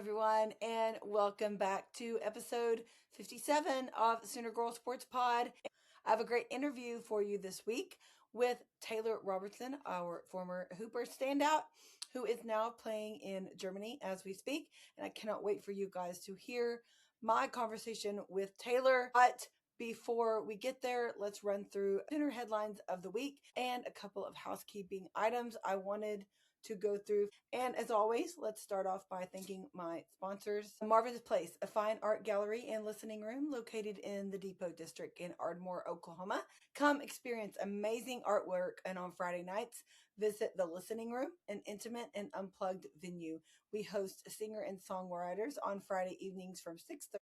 everyone, and welcome back to episode 57 of Sooner Girl Sports Pod. I have a great interview for you this week with Taylor Robertson, our former Hooper standout, who is now playing in Germany as we speak. And I cannot wait for you guys to hear my conversation with Taylor. But before we get there, let's run through Sooner headlines of the week and a couple of housekeeping items I wanted to go through. And as always, let's start off by thanking my sponsors. Marvin's Place, a fine art gallery and listening room located in the Depot District in Ardmore, Oklahoma. Come experience amazing artwork, and on Friday nights, visit the Listening Room, an intimate and unplugged venue. We host singer and songwriters on Friday evenings from 6:30 to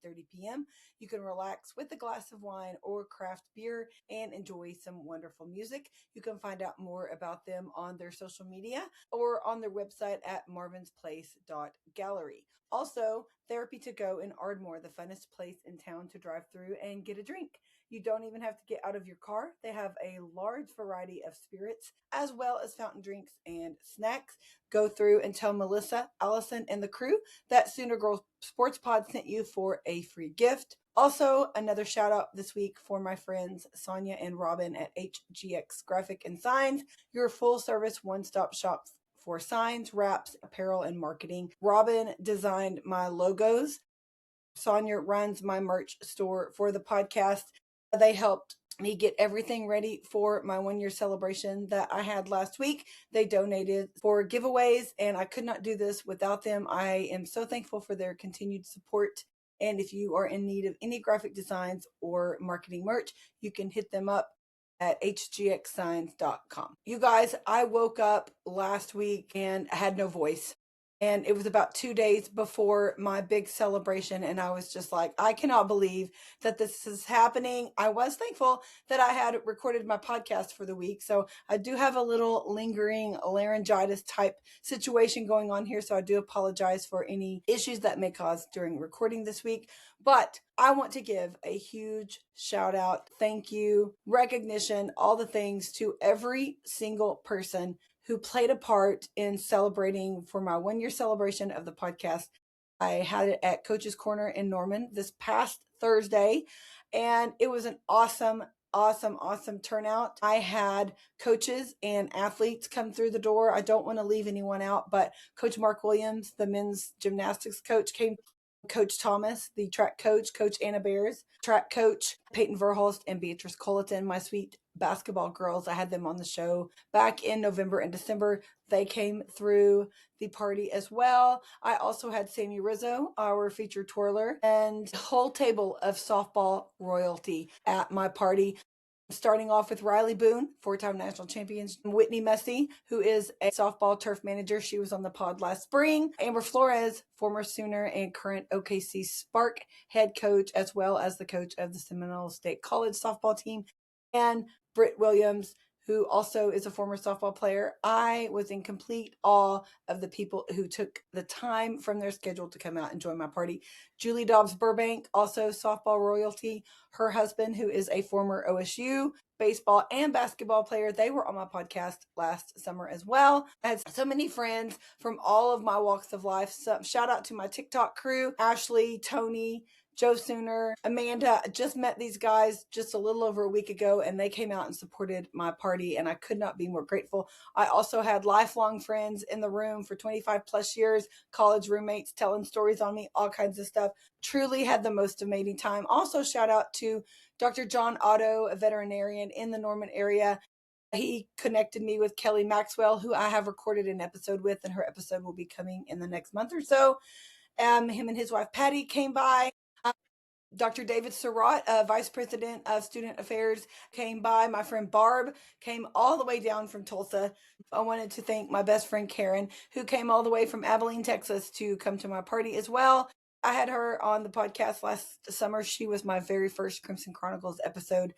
8:30 p.m. You can relax with a glass of wine or craft beer and enjoy some wonderful music. You can find out more about them on their social media or on their website at marvinsplace.gallery. Also, Therapy to Go in Ardmore, the funnest place in town to drive through and get a drink. You don't even have to get out of your car. They have a large variety of spirits as well as fountain drinks and snacks. Go through and tell Melissa, Allison, and the crew that Sooner Girl Sports Pod sent you for a free gift. Also, another shout out this week for my friends Sonia and Robin at HGX Graphic and Signs, your full service one-stop shop for signs, wraps, apparel, and marketing. Robin designed my logos. Sonia runs my merch store for the podcast. They helped me get everything ready for my 1 year celebration that I had last week. They donated for giveaways, and I could not do this without them. I am so thankful for their continued support. And if you are in need of any graphic designs or marketing merch, you can hit them up at hgxsigns.com. You guys, I woke up last week and had no voice. And it was about 2 days before my big celebration. And I was just like, I cannot believe that this is happening. I was thankful that I had recorded my podcast for the week. So I do have a little lingering laryngitis type situation going on here. So I do apologize for any issues that may cause during recording this week. But I want to give a huge shout out, thank you, recognition, all the things to every single person who played a part in celebrating for my 1 year celebration of the podcast. I had it at Coach's Corner in Norman this past Thursday, and it was an awesome turnout. I had coaches and athletes come through the door. I don't want to leave anyone out, but Coach Mark Williams, the men's gymnastics coach, came. Coach Thomas, the track coach, Coach Anna Bears, track coach Peyton Verhulst, and Beatrice Colleton, my sweet basketball girls. I had them on the show back in November and December. They came through the party as well. I also had Sammy Rizzo, our featured twirler, and a whole table of softball royalty at my party. Starting off with Riley Boone, four-time national champion, Whitney Messy, who is a softball turf manager. She was on the pod last spring. Amber Flores, former Sooner and current OKC Spark head coach, as well as the coach of the Seminole State College softball team. And Britt Williams, who also is a former softball player. I was in complete awe of the people who took the time from their schedule to come out and join my party. Julie Dobbs Burbank, also softball royalty. Her husband, who is a former OSU baseball and basketball player, they were on my podcast last summer as well. I had so many friends from all of my walks of life. So shout out to my TikTok crew, Ashley, Tony, Joe Sooner, Amanda. I just met these guys just a little over a week ago, and they came out and supported my party, and I could not be more grateful. I also had lifelong friends in the room for 25 plus years, college roommates telling stories on me, all kinds of stuff. Truly had the most amazing time. Also, shout out to Dr. John Otto, a veterinarian in the Norman area. He connected me with Kelly Maxwell, who I have recorded an episode with, and her episode will be coming in the next month or so. Him and his wife, Patty, came by. Dr. David Surratt, Vice President of Student Affairs, came by. My friend Barb came all the way down from Tulsa. I wanted to thank my best friend Karen, who came all the way from Abilene, Texas, to come to my party as well. I had her on the podcast last summer. She was my very first Crimson Chronicles episode.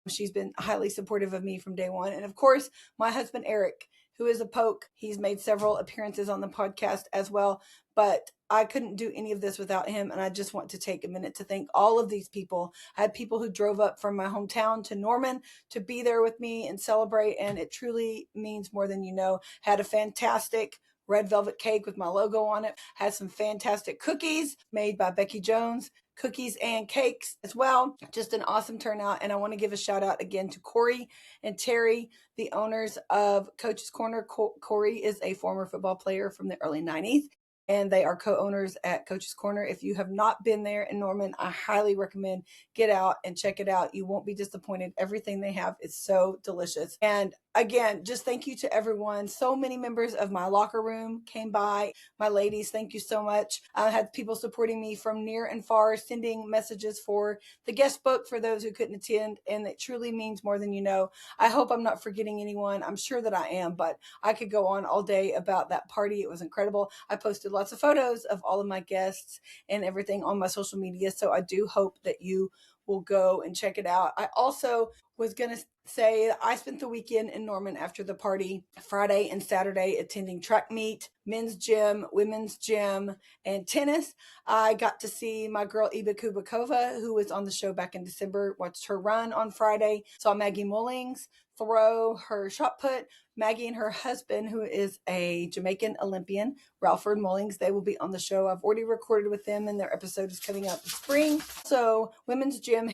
She's been highly supportive of me from day one. And of course, my husband, Eric, who is a poke. He's made several appearances on the podcast as well, but I couldn't do any of this without him. And I just want to take a minute to thank all of these people. I had people who drove up from my hometown to Norman to be there with me and celebrate. And it truly means more than you know. Had a fantastic red velvet cake with my logo on it. Has some fantastic cookies made by Becky Jones, cookies and cakes as well. Just an awesome turnout. And I want to give a shout out again to Corey and Terry, the owners of Coach's Corner. Corey is a former football player from the early 90s, and they are co-owners at Coach's Corner. If you have not been there in Norman, I highly recommend get out and check it out. You won't be disappointed. Everything they have is so delicious. And again, just thank you to everyone. So many members of my locker room came by. My ladies, thank you so much. I had people supporting me from near and far, sending messages for the guest book for those who couldn't attend, and it truly means more than you know. I hope I'm not forgetting anyone. I'm sure that I am, but I could go on all day about that party. It was incredible. I posted lots of photos of all of my guests and everything on my social media, so I do hope that you will go and check it out. I also was going to say I spent the weekend in Norman after the party, Friday and Saturday, attending track meet, men's gym, women's gym, and tennis. I got to see my girl Iba Kubakova, who was on the show back in December, watched her run on Friday, saw Maggie Mullings throw her shot put. Maggie and her husband, who is a Jamaican Olympian, Ralford Mullings, they will be on the show. I've already recorded with them, and their episode is coming out in spring. So, women's gym,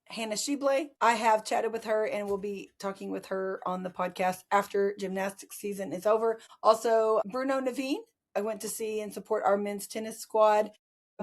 Hannah Shibley. I have chatted with her and will be talking with her on the podcast after gymnastics season is over. Also, Bruno Naveen, I went to see and support our men's tennis squad.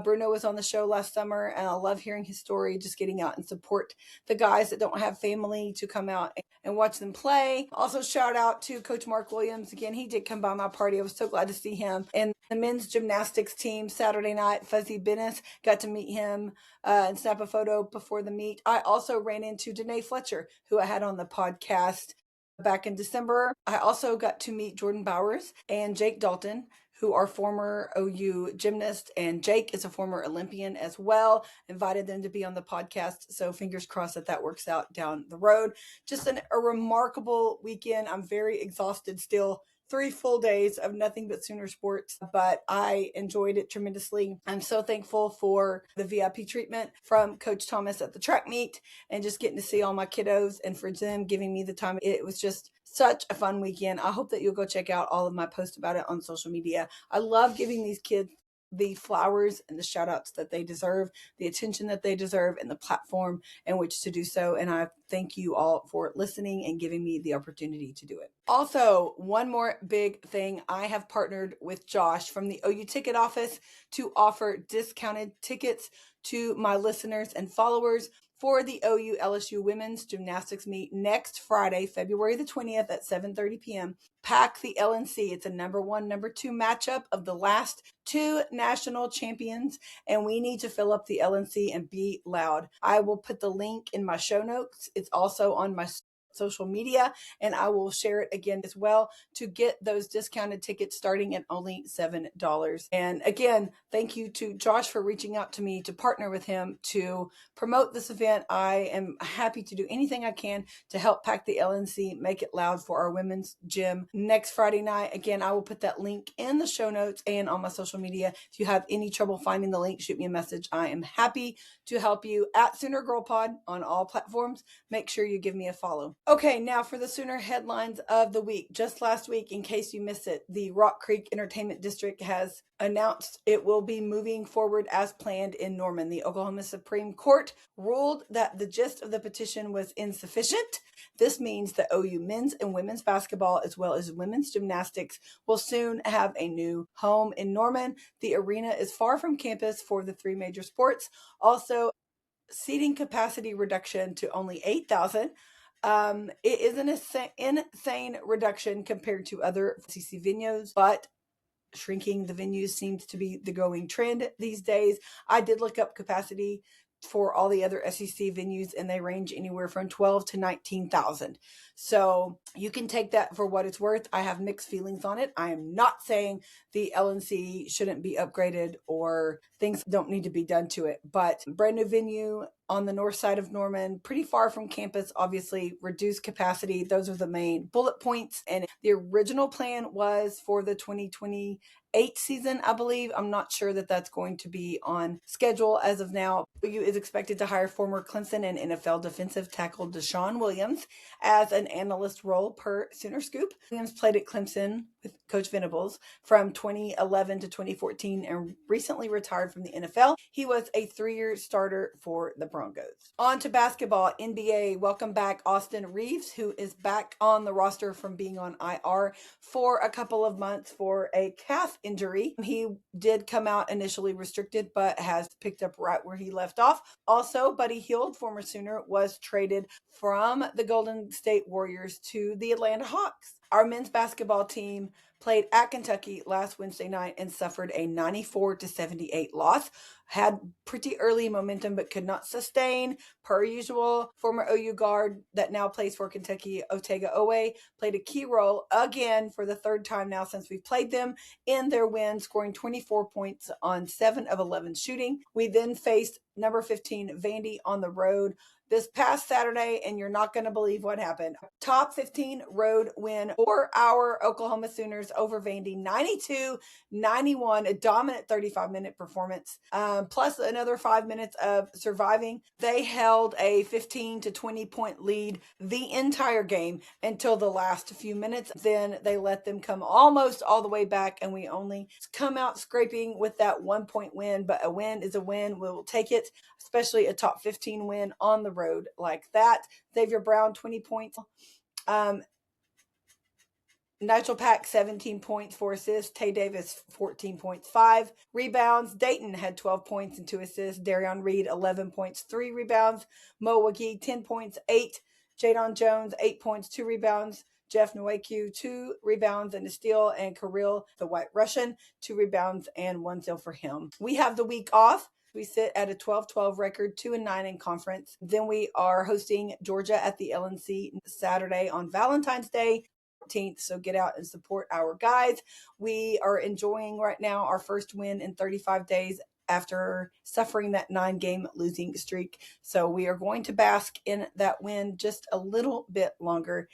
Bruno was on the show last summer, and I love hearing his story, just getting out and support the guys that don't have family to come out and watch them play. Also, shout out to Coach Mark Williams. Again, he did come by my party. I was so glad to see him. And the men's gymnastics team Saturday night, Fuzzy Bennis, got to meet him and snap a photo before the meet. I also ran into Danae Fletcher, who I had on the podcast back in December. I also got to meet Jordan Bowers and Jake Dalton, who are former OU gymnasts, and Jake is a former Olympian as well. Invited them to be on the podcast, so fingers crossed that that works out down the road. Just a remarkable weekend. I'm very exhausted still. 3 full days of nothing but Sooner sports, but I enjoyed it tremendously. I'm so thankful for the VIP treatment from Coach Thomas at the track meet and just getting to see all my kiddos and for them giving me the time. It was just such a fun weekend. I hope that you'll go check out all of my posts about it on social media. I love giving these kids the flowers and the shout outs that they deserve, the attention that they deserve, and the platform in which to do so. And I thank you all for listening and giving me the opportunity to do it. Also, one more big thing. I have partnered with Josh from the OU Ticket Office to offer discounted tickets to my listeners and followers for the OU LSU Women's Gymnastics meet next Friday, February the 20th at 7:30 p.m. Pack the LNC. It's a number 1, number 2 matchup of the last 2 national champions, and we need to fill up the LNC and be loud. I will put the link in my show notes. It's also on my social media, and I will share it again as well to get those discounted tickets starting at only $7. And again, thank you to Josh for reaching out to me to partner with him to promote this event. I am happy to do anything I can to help pack the LNC, make it loud for our women's gym next Friday night. Again, I will put that link in the show notes and on my social media. If you have any trouble finding the link, shoot me a message. I am happy to help you at Sooner Girl Pod on all platforms. Make sure you give me a follow. Okay, now for the Sooner headlines of the week. Just last week, in case you missed it, the Rock Creek Entertainment District has announced it will be moving forward as planned in Norman. The Oklahoma Supreme Court ruled that the gist of the petition was insufficient. This means that OU men's and women's basketball, as well as women's gymnastics, will soon have a new home in Norman. The arena is far from campus for the 3 major sports. Also, seating capacity reduction to only 8,000. It is an insane reduction compared to other SEC venues, but shrinking the venues seems to be the going trend these days. I did look up capacity for all the other SEC venues, and they range anywhere from 12 to 19,000. So you can take that for what it's worth. I have mixed feelings on it. I am not saying the LNC shouldn't be upgraded or things don't need to be done to it, but brand new venue on the north side of Norman, pretty far from campus, obviously, reduced capacity. Those are the main bullet points. And the original plan was for the 2028 season, I believe. I'm not sure that that's going to be on schedule as of now. OU is expected to hire former Clemson and NFL defensive tackle Deshaun Williams as an analyst role per Sooner Scoop. Williams played at Clemson with Coach Venables from 2011 to 2014 and recently retired from the NFL. He was a 3-year starter for the Broncos. On to basketball, NBA. Welcome back Austin Reeves, who is back on the roster from being on IR for a couple of months for a calf injury. He did come out initially restricted, but has picked up right where he left off. Also, Buddy Hield, former Sooner, was traded from the Golden State Warriors to the Atlanta Hawks. Our men's basketball team played at Kentucky last Wednesday night and suffered a 94-78 loss. Had pretty early momentum but could not sustain. Per usual, former OU guard that now plays for Kentucky, Otega Owe, played a key role again for the third time now since we've played them in their win, scoring 24 points on 7 of 11 shooting. We then faced number 15 Vandy on the road this past Saturday, and you're not going to believe what happened. Top 15 road win for our Oklahoma Sooners over Vandy, 92-91, a dominant 35-minute performance, plus another 5 minutes of surviving. They held a 15 to 20 point lead the entire game until the last few minutes. Then they let them come almost all the way back, and we only come out scraping with that 1 point win, but a win is a win. We will take it, especially a top 15 win on the road like that. Xavier Brown, 20 points. Nigel Pack, 17 points, 4 assists. Tay Davis, 14 points, 5 rebounds. Dayton had 12 points and 2 assists. Darion Reed, 11 points, 3 rebounds. Mo Wagee, 10 points, 8. Jadon Jones, 8 points, 2 rebounds. Jeff Nwaku, 2 rebounds and a steal. And Kirill, the White Russian, 2 rebounds and 1 steal for him. We have the week off. We sit at a 12-12 record, 2-9 in conference. Then we are hosting Georgia at the LNC Saturday on Valentine's Day. So get out and support our guys. We are enjoying right now our first win in 35 days after suffering that 9-game losing streak. So we are going to bask in that win just a little bit longer.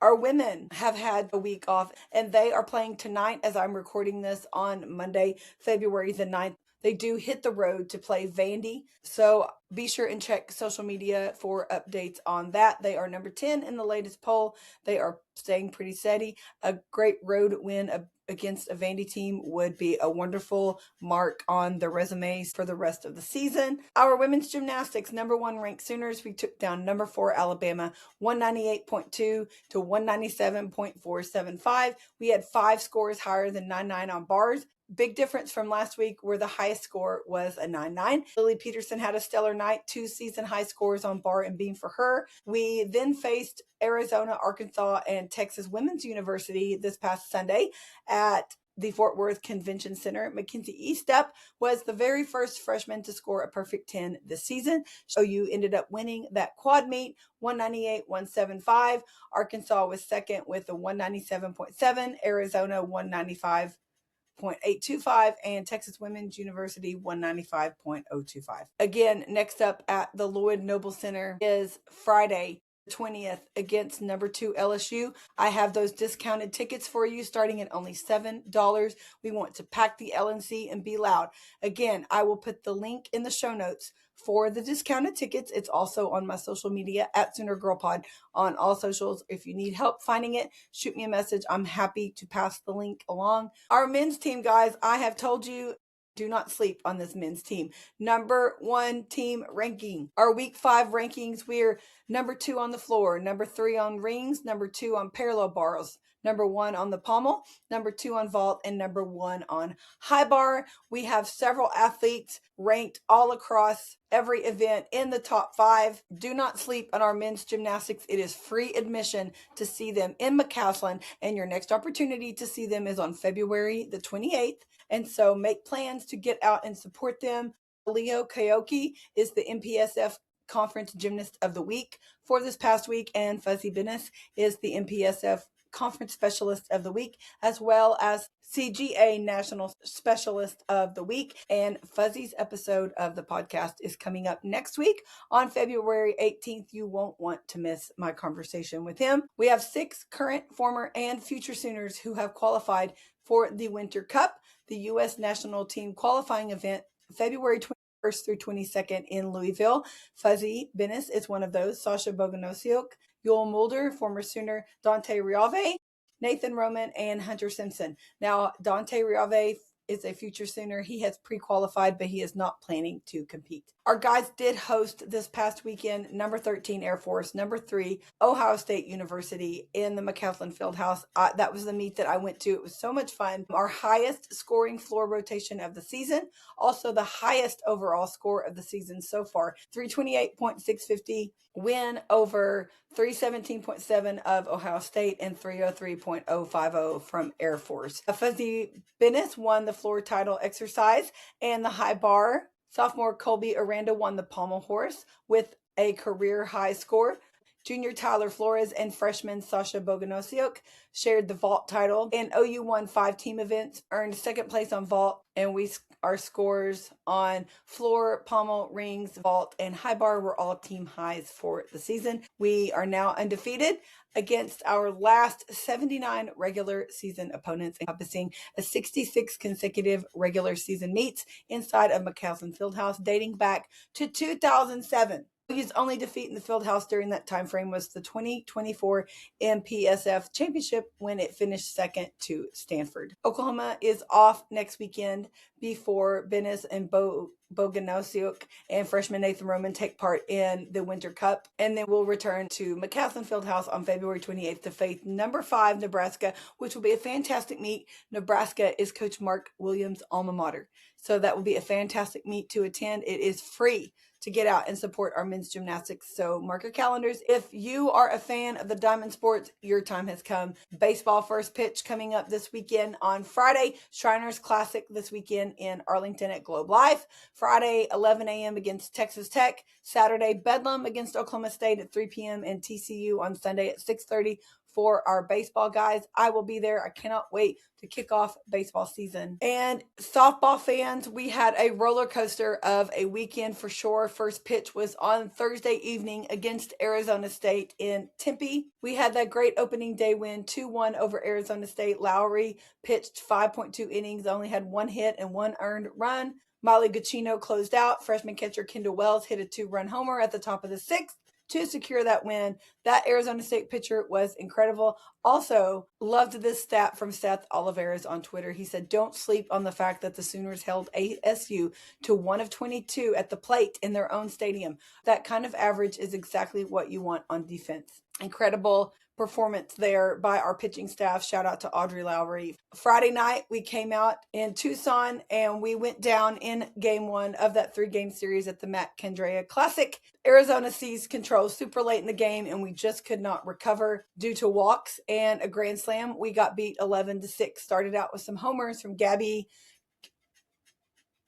Our women have had a week off, and they are playing tonight as I'm recording this on Monday, February the 9th. They do hit the road to play Vandy, so be sure and check social media for updates on that. They are number 10 in the latest poll. They are staying pretty steady. A great road win against a Vandy team would be a wonderful mark on the resumes for the rest of the season. Our women's gymnastics, number 1 ranked Sooners, we took down number 4 Alabama, 198.2 to 197.475. We had 5 scores higher than 99 on bars. Big difference from last week where the highest score was a 9-9. Lily Peterson had a stellar night, 2 season high scores on bar and beam for her. We then faced Arizona, Arkansas, and Texas Women's University this past Sunday at the Fort Worth Convention Center. Mackenzie Eastep was the very first freshman to score a perfect 10 this season. So you ended up winning that quad meet, 198-175. Arkansas was second with a 197.7. Arizona, 195.825, and Texas Women's University 195.025. Again, next up at the Lloyd Noble Center is Friday 20th against number 2 LSU. I have those discounted tickets for you starting at only $7. We want to pack the LNC and be loud. Again, I will put the link in the show notes for the discounted tickets. It's also on my social media at Sooner Girl Pod on all socials. If you need help finding it, shoot me a message. I'm happy to pass the link along. Our men's team, guys, I have told you, do not sleep on this men's team. Number 1 team ranking. Our week 5 rankings, we're number 2 on the floor, number 3 on rings, number 2 on parallel bars, number 1 on the pommel, number 2 on vault, and number 1 on high bar. We have several athletes ranked all across every event in the top 5. Do not sleep on our men's gymnastics. It is free admission to see them in McCaslin, and your next opportunity to see them is on February the 28th. And so make plans to get out and support them. Leo Kaoki is the MPSF Conference Gymnast of the Week for this past week, and Fuzzy Bennis is the MPSF Conference Specialist of the Week, as well as CGA National Specialist of the Week. And Fuzzy's episode of the podcast is coming up next week on February 18th. You won't want to miss my conversation with him. We have 6 current, former, and future Sooners who have qualified for the Winter Cup, the U.S. National Team qualifying event, February 21st through 22nd in Louisville. Fuzzy Bennis is one of those. Sasha Boganosiuk, Yul Mulder, former Sooner, Dante Riave, Nathan Roman, and Hunter Simpson. Now, Dante Riave is a future Sooner. He has pre-qualified, but he is not planning to compete. Our guys did host this past weekend number 13 Air Force, number 3 Ohio State University in the McCaslin Fieldhouse. That was the meet that I went to. It was so much fun. Our highest scoring floor rotation of the season, also the highest overall score of the season so far, 328.650 win over 317.7 of Ohio State and 303.050 from Air Force. Fuzzy Bennis won the floor title exercise and the high bar. Sophomore Colby Aranda won the pommel horse with a career high score. Junior Tyler Flores and freshman Sasha Boganosiuk shared the vault title. And OU won 5 team events, earned second place on vault, and our scores on floor, pommel, rings, vault, and high bar were all team highs for the season. We are now undefeated against our last 79 regular season opponents, encompassing a 66 consecutive regular season meets inside of McCaslin Fieldhouse dating back to 2007. His only defeat in the Fieldhouse during that time frame was the 2024 MPSF Championship when it finished second to Stanford. Oklahoma is off next weekend before Bennis and Boganosiuk and freshman Nathan Roman take part in the Winter Cup, and then we'll return to McCaslin Fieldhouse on February 28th to face number 5 Nebraska, which will be a fantastic meet. Nebraska is Coach Mark Williams' alma mater, so that will be a fantastic meet to attend. It is free to get out and support our men's gymnastics. So mark your calendars. If you are a fan of the Diamond Sports, your time has come. Baseball first pitch coming up this weekend on Friday. Shriners Classic this weekend in Arlington at Globe Life. Friday, 11 a.m. against Texas Tech. Saturday, Bedlam against Oklahoma State at 3 p.m. and TCU on Sunday at 6:30 for our baseball guys. I will be there. I cannot wait to kick off baseball season. And softball fans, we had a roller coaster of a weekend for sure. First pitch was on Thursday evening against Arizona State in Tempe. We had that great opening day win, 2-1 over Arizona State. Lowry pitched 5.2 innings, only had 1 hit and 1 earned run. Molly Guccino closed out. Freshman catcher Kendall Wells hit a 2-run homer at the top of the 6th to secure that win. That Arizona State pitcher was incredible. Also, loved this stat from Seth Oliveras on Twitter. He said, don't sleep on the fact that the Sooners held ASU to 1 of 22 at the plate in their own stadium. That kind of average is exactly what you want on defense. Incredible performance there by our pitching staff. Shout out to Audrey Lowry. Friday night, we came out in Tucson and we went down in game 1 of that 3-game series at the Matt Kendrea Classic. Arizona seized control super late in the game and we just could not recover due to walks and a grand slam. We got beat 11-6. Started out with some homers from Gabby,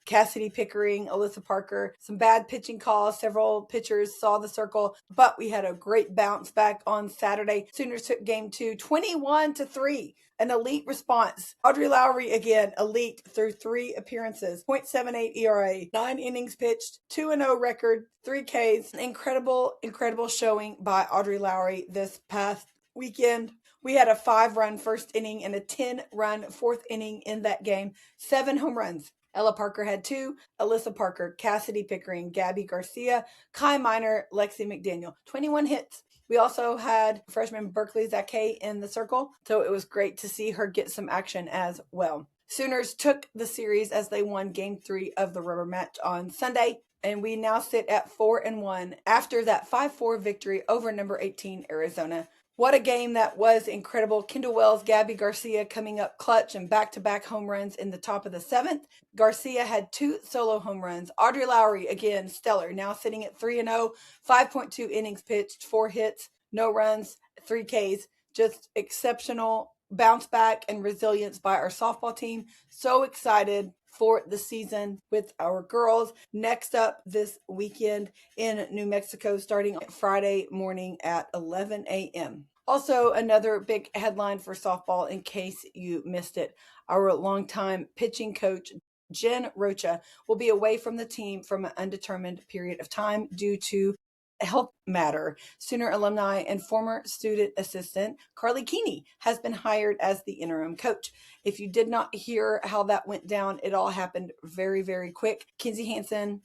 Cassidy Pickering, Alyssa Parker, some bad pitching calls. Several pitchers saw the circle, but we had a great bounce back on Saturday. Sooners took game 2, 21-3. An elite response. Audrey Lowry again, elite through 3 appearances. 0.78 ERA, 9 innings pitched, 2-0 record, 3 Ks. Incredible showing by Audrey Lowry this past weekend. We had a 5-run first inning and a 10-run fourth inning in that game. 7 home runs. Ella Parker had 2, Alyssa Parker, Cassidy Pickering, Gabby Garcia, Kai Miner, Lexi McDaniel, 21 hits. We also had freshman Berkeley Zake in the circle, so it was great to see her get some action as well. Sooners took the series as they won game 3 of the rubber match on Sunday, and we now sit at 4-1 after that 5-4 victory over number 18 Arizona. What a game that was. Incredible. Kendall Wells, Gabby Garcia coming up clutch and back-to-back home runs in the top of the 7th. Garcia had 2 solo home runs. Audrey Lowry, again, stellar, now sitting at 3-0, 5.2 innings pitched, 4 hits, no runs, 3 Ks. Just exceptional bounce back and resilience by our softball team. So excited for the season with our girls. Next up this weekend in New Mexico, starting on Friday morning at 11 a.m. Also, another big headline for softball in case you missed it. Our longtime pitching coach, Jen Rocha, will be away from the team from an undetermined period of time due to a health matter. Sooner alumni and former student assistant Carly Keeney has been hired as the interim coach. If you did not hear how that went down, it all happened very, very quick. Kinsey Hansen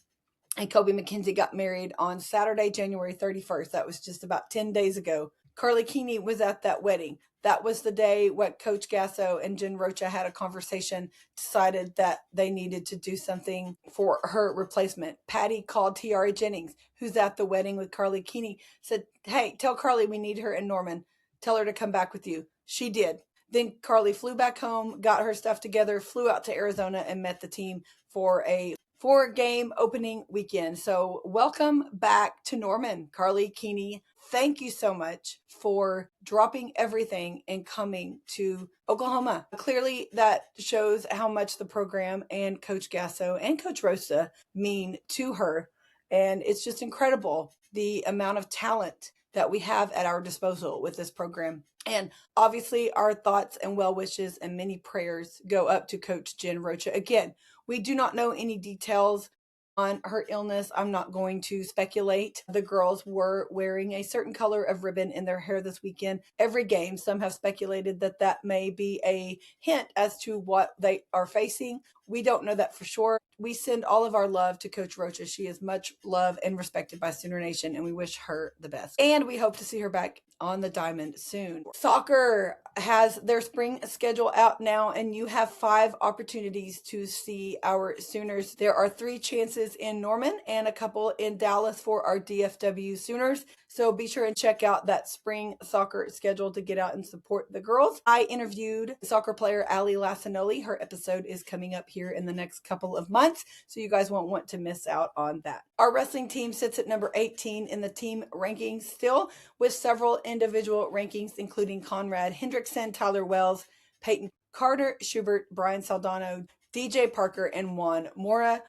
and Kobe McKenzie got married on Saturday, January 31st. That was just about 10 days ago. Carly Keeney was at that wedding. That was the day what Coach Gasso and Jen Rocha had a conversation, decided that they needed to do something for her replacement. Patty called Tiara Jennings, who's at the wedding with Carly Keeney, said, hey, tell Carly we need her in Norman. Tell her to come back with you. She did. Then Carly flew back home, got her stuff together, flew out to Arizona, and met the team for a 4-game opening weekend. So welcome back to Norman, Carly Keeney. Thank you so much for dropping everything and coming to Oklahoma. Clearly, that shows how much the program and Coach Gasso and Coach Rosa mean to her. And it's just incredible the amount of talent that we have at our disposal with this program. And obviously, our thoughts and well wishes and many prayers go up to Coach Jen Rocha. Again, we do not know any details on her illness. I'm not going to speculate. The girls were wearing a certain color of ribbon in their hair this weekend. Every game, some have speculated that that may be a hint as to what they are facing. We don't know that for sure. We send all of our love to Coach Rocha. She is much loved and respected by Sooner Nation, and we wish her the best. And we hope to see her back on the diamond soon. Soccer has their spring schedule out now, and you have 5 opportunities to see our Sooners. There are 3 chances in Norman and a couple in Dallas for our DFW Sooners. So be sure and check out that spring soccer schedule to get out and support the girls. I interviewed soccer player Allie Lassanoli. Her episode is coming up here in the next couple of months, so you guys won't want to miss out on that. Our wrestling team sits at number 18 in the team rankings still, with several individual rankings, including Conrad Hendrickson, Tyler Wells, Peyton Carter, Schubert, Brian Saldano, DJ Parker, and Juan Mora.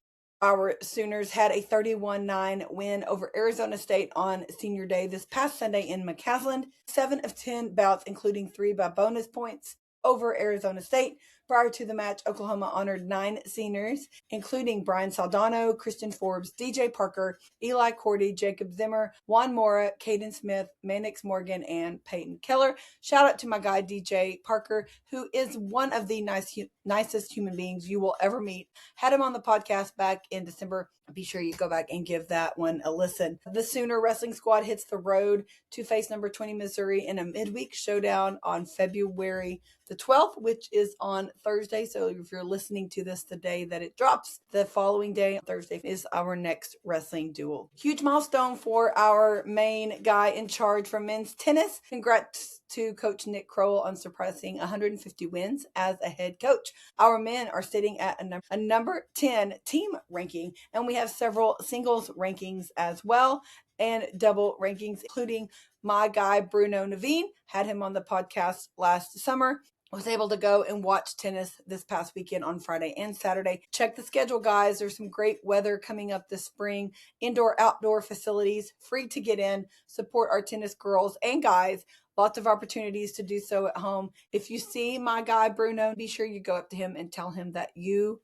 Our Sooners had a 31-9 win over Arizona State on Senior Day this past Sunday in McCaslin. 7 of 10 bouts, including 3 by bonus points, over Arizona State. Prior to the match, Oklahoma honored 9 seniors, including Brian Saldano, Christian Forbes, DJ Parker, Eli Cordy, Jacob Zimmer, Juan Mora, Caden Smith, Mannix Morgan, and Peyton Keller. Shout out to my guy, DJ Parker, who is one of the nicest human beings you will ever meet. Had him on the podcast back in December. Be sure you go back and give that one a listen. The Sooner Wrestling Squad hits the road to face number 20 Missouri in a midweek showdown on February the 12th, which is on Thursday. So if you're listening to this the day that it drops, the following day, Thursday, is our next wrestling duel. Huge milestone for our main guy in charge for men's tennis. Congrats to Coach Nick Crowell on surpassing 150 wins as a head coach. Our men are sitting at a number 10 team ranking, and we have several singles rankings as well and double rankings, including my guy Bruno Naveen. Had him on the podcast last summer. Was able to go and watch tennis this past weekend on Friday and Saturday. Check the schedule, guys. There's some great weather coming up this spring. Indoor, outdoor facilities, free to get in. Support our tennis girls and guys. Lots of opportunities to do so at home. If you see my guy Bruno, be sure you go up to him and tell him that you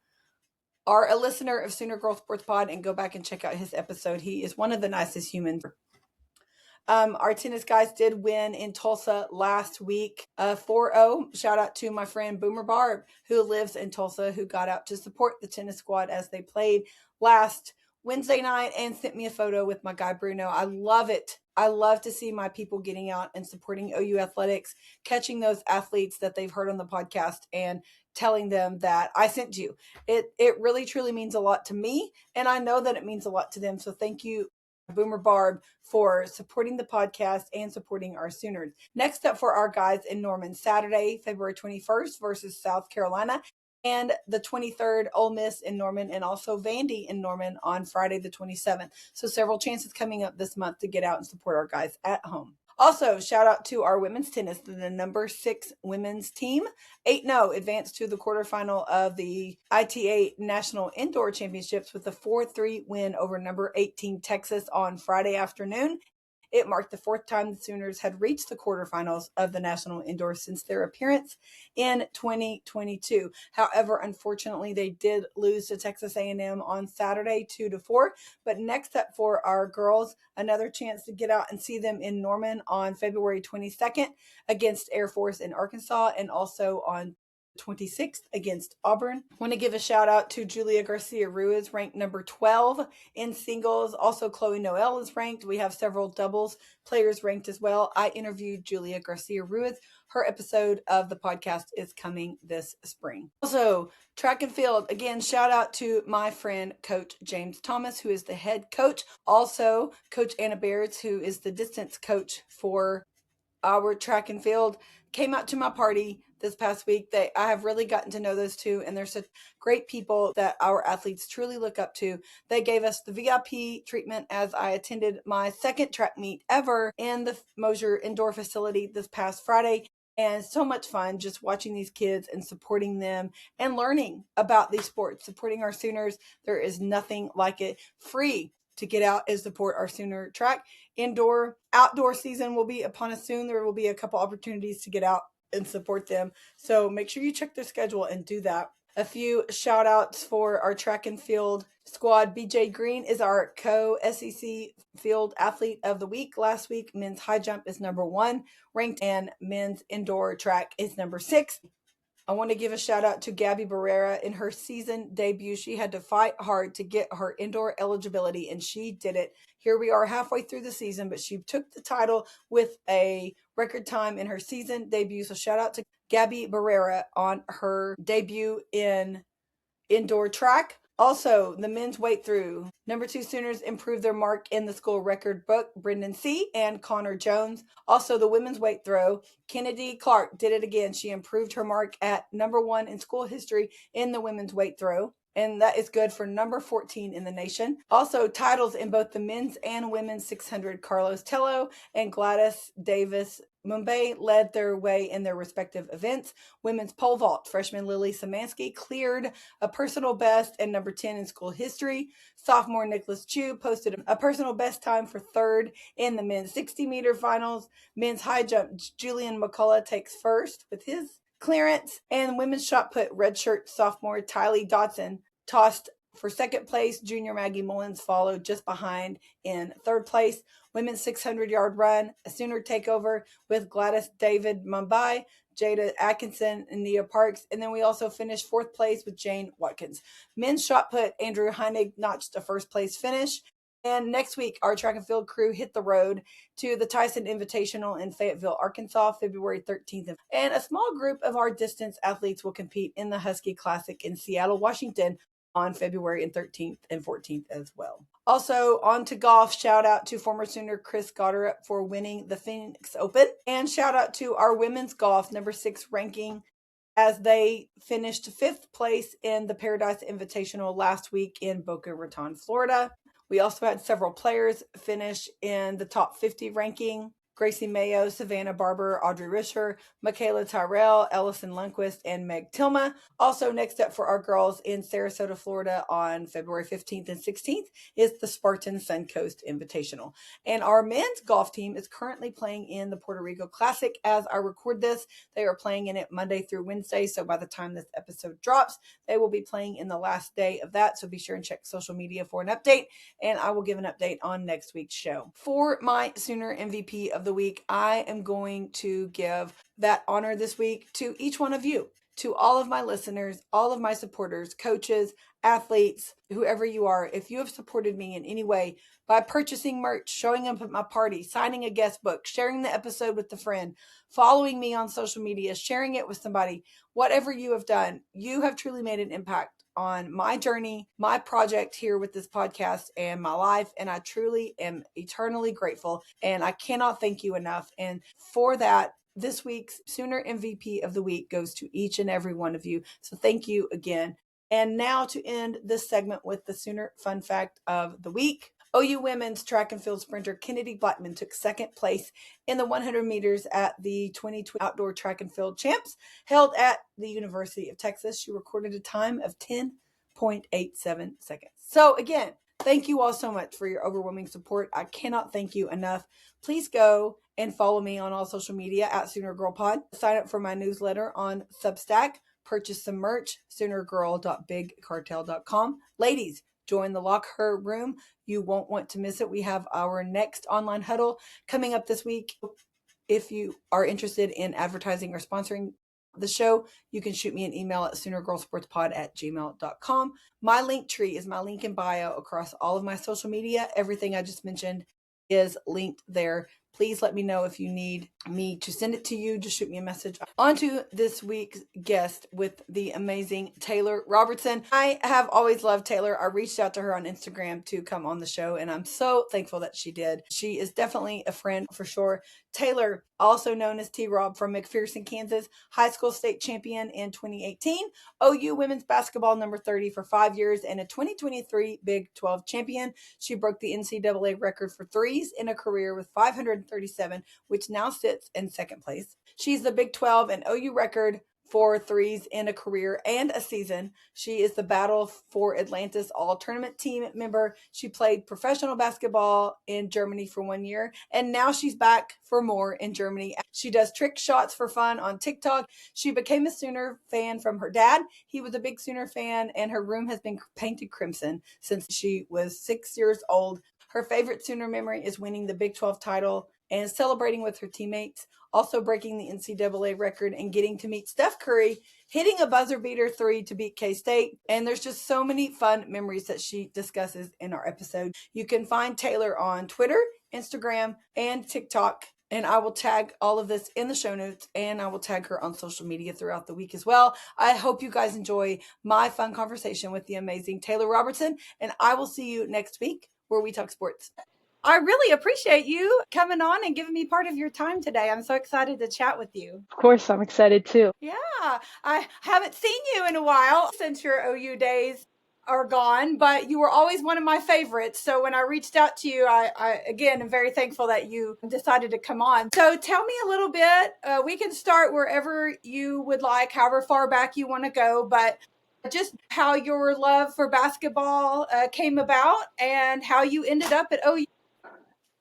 are a listener of Sooner Girl Sports Pod, and go back and check out his episode. He is one of the nicest humans. Our tennis guys did win in Tulsa last week, 4-0. Shout out to my friend Boomer Barb, who lives in Tulsa, who got out to support the tennis squad as they played last Wednesday night and sent me a photo with my guy Bruno. I love it. I love to see my people getting out and supporting OU athletics, catching those athletes that they've heard on the podcast and telling them that I sent you. It really truly means a lot to me, and I know that it means a lot to them. So thank you, Boomer Barb, for supporting the podcast and supporting our Sooners. Next up for our guys in Norman, Saturday, February 21st versus South Carolina, and the 23rd, Ole Miss in Norman, and also Vandy in Norman on Friday the 27th. So several chances coming up this month to get out and support our guys at home. Also, shout out to our women's tennis, the number 6 women's team. 8-0 advanced to the quarterfinal of the ITA National Indoor Championships with a 4-3 win over number 18 Texas on Friday afternoon. It marked the 4th time the Sooners had reached the quarterfinals of the National Indoor since their appearance in 2022. However, unfortunately, they did lose to Texas A&M on Saturday 2-4. But next up for our girls, another chance to get out and see them in Norman on February 22nd against Air Force in Arkansas, and also on 26th against Auburn. I want to give a shout out to Julia Garcia Ruiz, ranked number 12 in singles. Also, Chloe Noel is ranked. We have several doubles players ranked as well. I interviewed Julia Garcia Ruiz. Her episode of the podcast is coming this spring. Also, track and field. Again, shout out to my friend, Coach James Thomas, who is the head coach. Also, Coach Anna Bairds, who is the distance coach for our track and field, came out to my party this past week. I have really gotten to know those two, and they're such great people that our athletes truly look up to. They gave us the VIP treatment as I attended my second track meet ever in the Mosier Indoor Facility this past Friday. And so much fun just watching these kids and supporting them and learning about these sports, supporting our Sooners. There is nothing like it. Free to get out and support our Sooner track. Outdoor season will be upon us soon. There will be a couple opportunities to get out and support them. So make sure you check their schedule and do that. A few shout outs for our track and field squad. BJ Green is our co-SEC field athlete of the week. Last week, men's high jump is number 1 ranked, and men's indoor track is number 6. I want to give a shout out to Gabby Barrera. In her season debut, she had to fight hard to get her indoor eligibility, and she did it. Here we are halfway through the season, but she took the title with a record time in her season debut. So shout out to Gabby Barrera on her debut in indoor track. Also, the men's weight through. Number 2 Sooners improved their mark in the school record book, Brendan C. and Connor Jones. Also, the women's weight throw. Kennedy Clark did it again. She improved her mark at number 1 in school history in the women's weight throw. And that is good for number 14 in the nation. Also, titles in both the men's and women's 600. Carlos Tello and Gladys Davis Mumbai led their way in their respective events. Women's pole vault, freshman Lily Samansky cleared a personal best and number 10 in school history. Sophomore Nicholas Chu posted a personal best time for 3rd in the men's 60-meter finals. Men's high jump, Julian McCullough takes first with his clearance. And women's shot put, redshirt sophomore Tylee Dodson tossed for 2nd place. Junior Maggie Mullins followed just behind in 3rd place. Women's 600-yard run, a Sooner takeover with Gladys David Mumbai, Jada Atkinson, and Nia Parks. And then we also finished 4th place with Jane Watkins. Men's shot put, Andrew Heinig notched a 1st place finish. And next week, our track and field crew hit the road to the Tyson Invitational in Fayetteville, Arkansas, February 13th. And a small group of our distance athletes will compete in the Husky Classic in Seattle, Washington on February 13th and 14th as well. Also, on to golf. Shout out to former Sooner Chris Goddard for winning the Phoenix Open. And shout out to our women's golf number 6 ranking as they finished 5th place in the Paradise Invitational last week in Boca Raton, Florida. We also had several players finish in the top 50 ranking. Gracie Mayo, Savannah Barber, Audrey Risher, Michaela Tyrell, Ellison Lundquist, and Meg Tilma. Also, next up for our girls in Sarasota, Florida on February 15th and 16th is the Spartan Suncoast Invitational. And our men's golf team is currently playing in the Puerto Rico Classic as I record this. They are playing in it Monday through Wednesday, so by the time this episode drops, they will be playing in the last day of that. So be sure and check social media for an update, and I will give an update on next week's show. For my Sooner MVP of the week, I am going to give that honor this week to each one of you, to all of my listeners, all of my supporters, coaches, athletes, whoever you are. If you have supported me in any way by purchasing merch, showing up at my party, signing a guest book, sharing the episode with a friend, following me on social media, sharing it with somebody, whatever you have done, you have truly made an impact on my journey, my project here with this podcast, and my life. And I truly am eternally grateful. And I cannot thank you enough. And for that, this week's Sooner MVP of the week goes to each and every one of you. So thank you again. And now to end this segment with the Sooner Fun Fact of the week. OU women's track and field sprinter Kennedy Blackman took 2nd place in the 100 meters at the 2020 Outdoor Track and Field Champs held at the University of Texas. She recorded a time of 10.87 seconds. So again, thank you all so much for your overwhelming support. I cannot thank you enough. Please go and follow me on all social media at Sooner Girl Pod. Sign up for my newsletter on Substack. Purchase some merch, soonergirl.bigcartel.com. Ladies, join the locker room. You won't want to miss it. We have our next online huddle coming up this week. If you are interested in advertising or sponsoring the show, you can shoot me an email at soonergirlsportspod@gmail.com. My link tree is my link in bio across all of my social media. Everything I just mentioned is linked there. Please let me know if you need me to send it to you. Just shoot me a message. On to this week's guest with the amazing Taylor Robertson. I have always loved Taylor. I reached out to her on Instagram to come on the show, and I'm so thankful that she did. She is definitely a friend for sure. Taylor, also known as T-Rob from McPherson, Kansas, high school state champion in 2018, OU women's basketball number 30 for 5 years, and a 2023 Big 12 champion. She broke the NCAA record for threes in a career with 537, which now sits in second place. She's the Big 12 and OU record for threes in a career and a season. She is the Battle for Atlantis All Tournament team member. She played professional basketball in Germany for 1 year, and now she's back for more in Germany. She does trick shots for fun on TikTok. She became a Sooner fan from her dad. He was a big Sooner fan, and her room has been painted crimson since she was 6 years old. Her favorite Sooner memory is winning the Big 12 title and celebrating with her teammates, also breaking the NCAA record and getting to meet Steph Curry, hitting a buzzer beater three to beat K-State. And there's just so many fun memories that she discusses in our episode. You can find Taylor on Twitter, Instagram, and TikTok. And I will tag all of this in the show notes, and I will tag her on social media throughout the week as well. I hope you guys enjoy my fun conversation with the amazing Taylor Robertson, and I will see you next week where we talk sports. I really appreciate you coming on and giving me part of your time today. I'm so excited to chat with you. Of course, I'm excited too. Yeah, I haven't seen you in a while since your OU days are gone, but you were always one of my favorites. So when I reached out to you, I again am very thankful that you decided to come on. So tell me a little bit. We can start wherever you would like, however far back you want to go, but just how your love for basketball came about and how you ended up at OU.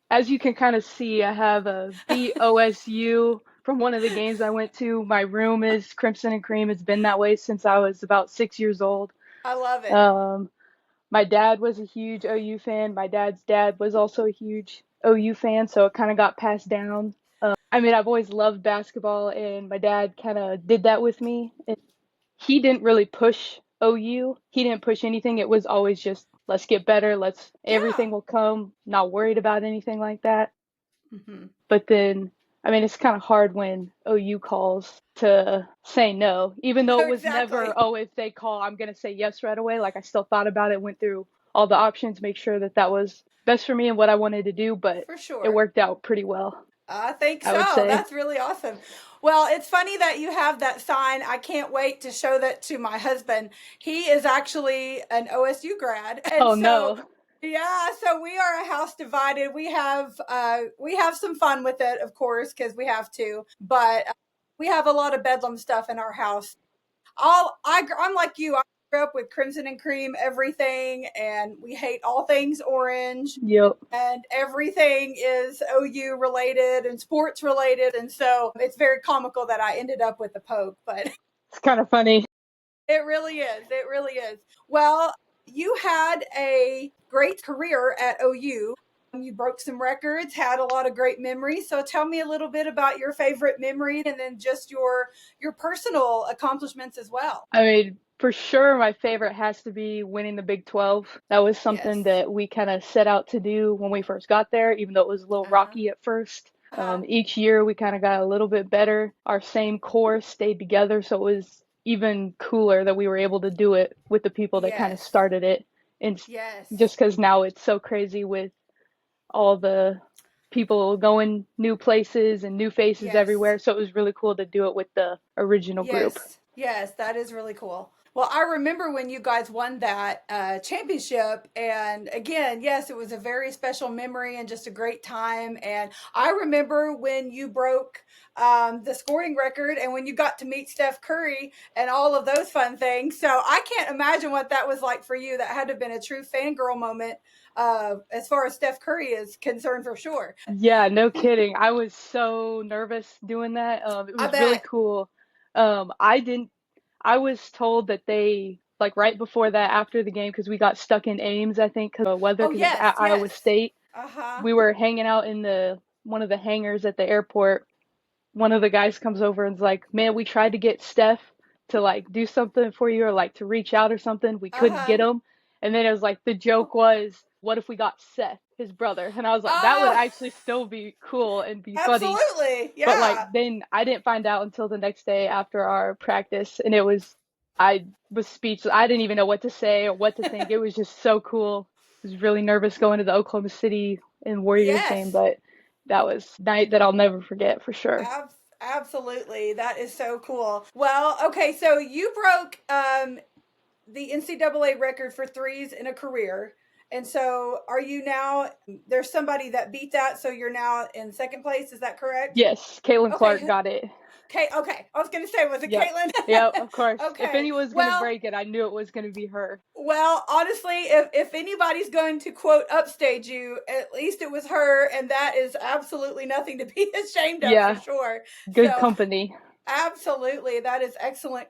As you can kind of see, I have a BOSU from one of the games I went to. My room is crimson and cream. It's been that way since I was about 6 years old. I love it. Um, my dad was a huge OU fan. My dad's dad was also a huge OU fan, so it kind of got passed down. I mean, I've always loved basketball, and my dad kind of did that with me. And he didn't really push OU. He didn't push anything. It was always just let's get better. Yeah. Everything will come. Not worried about anything like that. Mm-hmm. But then, I mean, it's kind of hard when OU calls to say no, even though it was Exactly. never, oh, if they call, I'm going to say yes right away. Like I still thought about it, went through all the options, make sure that that was best for me and what I wanted to do, but For it sure. worked out pretty well, I think I would so. say. That's really awesome. Well, it's funny that you have that sign. I can't wait to show that to my husband. He is actually an OSU grad. And Oh so no. yeah, so we are a house divided. We have some fun with it, of course, because we have to, but we have a lot of bedlam stuff in our house. I'm like you. I grew up with crimson and cream everything, and we hate all things orange, Yep. and everything is OU related and sports related. And so it's very comical that I ended up with the Pope, but It's kind of funny. it really is. It really is. Well, you had a great career at OU. You broke some records, had a lot of great memories. So tell me a little bit about your favorite memory and then just your personal accomplishments as well. I mean, for sure, my favorite has to be winning the Big 12. That was something Yes. that we kind of set out to do when we first got there, even though it was a little Uh-huh. rocky at first. Uh-huh. Each year, we kind of got a little bit better. Our same core stayed together, so it was even cooler that we were able to do it with the people that kind of Yes. started it. And Yes. just because now it's so crazy with all the people going new places and new faces Yes. everywhere, so it was really cool to do it with the original group. Yes, yes, that is really cool. Well, I remember when you guys won that championship. And again, yes, it was a very special memory and just a great time. And I remember when you broke the scoring record and when you got to meet Steph Curry and all of those fun things. So I can't imagine what that was like for you. That had to have been a true fangirl moment as far as Steph Curry is concerned, for sure. Yeah, no kidding. I was so nervous doing that. It I was really bet. cool. I didn't, I was told that they, like right before that, after the game, because we got stuck in Ames, I think, because of weather, Oh, because it was yes, at Iowa yes. State. Uh huh. We were hanging out in one of the hangars at the airport, one of the guys comes over and's like, "Man, we tried to get Steph to like do something for you or like to reach out or something. We couldn't Uh-huh. get him." And then it was like the joke was, "What if we got Seth, his brother?" And I was like, that would Oh, actually still be cool and be funny. absolutely. But like Yeah. then I didn't find out until the next day after our practice, and it was I was speechless. I didn't even know what to say or what to think. It was just so cool. I was really nervous going to the Oklahoma City and Warriors game, Yes. but that was a night that I'll never forget for sure. Absolutely. That is so cool. Well, okay, so you broke the NCAA record for threes in a career. And so are you now, there's somebody that beat that, so you're now in second place, is that correct? Yes, Caitlin Okay, Clark got it. okay, okay. I was going to say, was it Yep. Caitlin? Yep, of course. If Okay. anyone was gonna Well, break it, I knew it was gonna be her. honestly, if anybody's going to quote upstage you, at least it was her, and that is absolutely nothing to be ashamed of for Yeah, sure. good So company. absolutely. That is excellent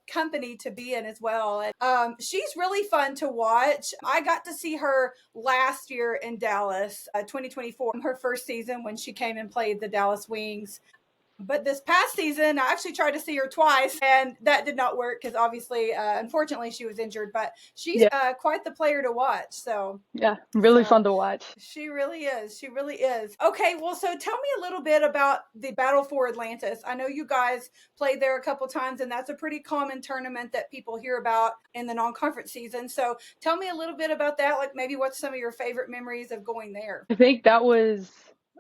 company to be in as well. And she's really fun to watch. I got to see her last year in Dallas, 2024, her first season when she came and played the Dallas Wings. But this past season, I actually tried to see her twice, and that did not work because obviously, unfortunately, she was injured. But she's Yeah, quite the player to watch. yeah, really So fun to watch. she really is. She really is. Okay, well, so tell me a little bit about the Battle for Atlantis. I know you guys played there a couple times, and that's a pretty common tournament that people hear about in the non-conference season. So tell me a little bit about that. Like maybe what's some of your favorite memories of going there? I think that was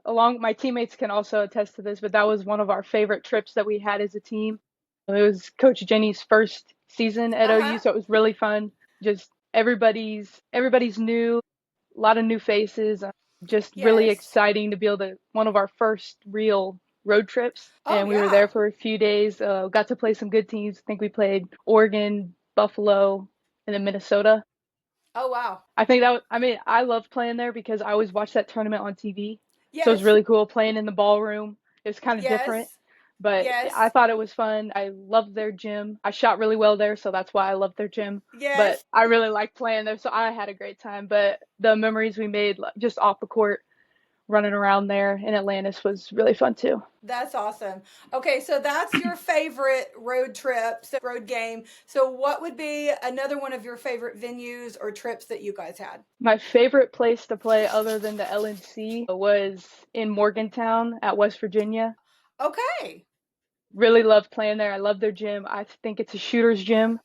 along my teammates can also attest to this, but that was one of our favorite trips that we had as a team. It was Coach Jenny's first season at Uh huh. OU, so it was really fun. Just everybody's new, a lot of new faces. Just really Yes. exciting to be able to one of our first real road trips, Oh and we were there yeah. for a few days. Got to play some good teams. I think we played Oregon, Buffalo, and then Minnesota. Oh wow. I think I mean, I loved playing there because I always watched that tournament on TV. So it was Yes. really cool playing in the ballroom. It was kind of different, Yes. but I Yes. thought it was fun. I loved their gym. I shot really well there, so that's why I loved their gym. But Yes. I really liked playing there, so I had a great time. But the memories we made like, just off the court, running around there in Atlantis was really fun too. That's awesome. Okay, so that's your favorite road trip, road game. So, what would be another one of your favorite venues or trips that you guys had? My favorite place to play other than the LNC was in Morgantown at West Virginia. Okay, Really loved playing there. I love their gym. I think it's a shooter's gym.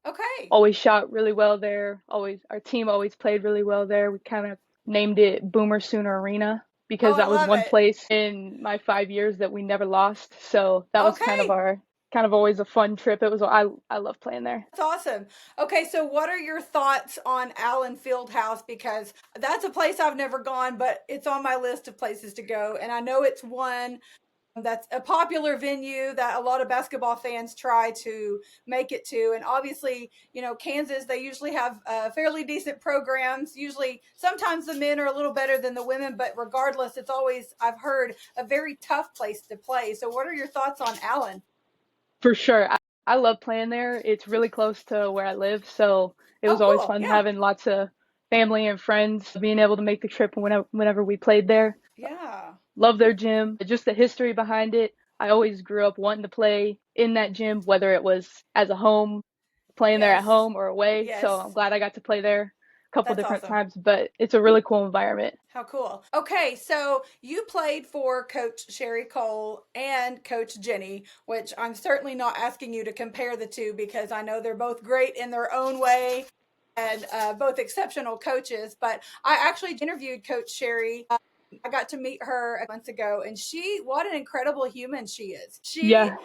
okay. Always shot really well there. Always our team always played really well there. We kind of named it Boomer Sooner Arena Oh, because I that was love one it. place in my 5 years that we never lost. So that was kind of Okay, our kind of always a fun trip. It was I love playing there. that's awesome. Okay, so what are your thoughts on Allen Fieldhouse? Because that's a place I've never gone, but it's on my list of places to go. And I know it's one that's a popular venue that a lot of basketball fans try to make it to. And obviously, Kansas, they usually have fairly decent programs. Usually, sometimes the men are a little better than the women, but regardless, it's always, I've heard, a very tough place to play. So, what are your thoughts on Allen? For sure. I love playing there. It's really close to where I live, so it Oh, was always cool. fun Yeah. having lots of family and friends being able to make the trip whenever we played there. Yeah. Love their gym, just the history behind it. I always grew up wanting to play in that gym, whether it was as a home, playing there at Yes. home or away. So I'm Yes. glad I got to play there a couple That's different awesome. times, but it's a really cool environment. How cool. Okay, so you played for Coach Sherry Cole and Coach Jenny, which I'm certainly not asking you to compare the two because I know they're both great in their own way and both exceptional coaches. But I actually interviewed Coach Sherry. I got to meet her a month ago, and what an incredible human she is. Yeah,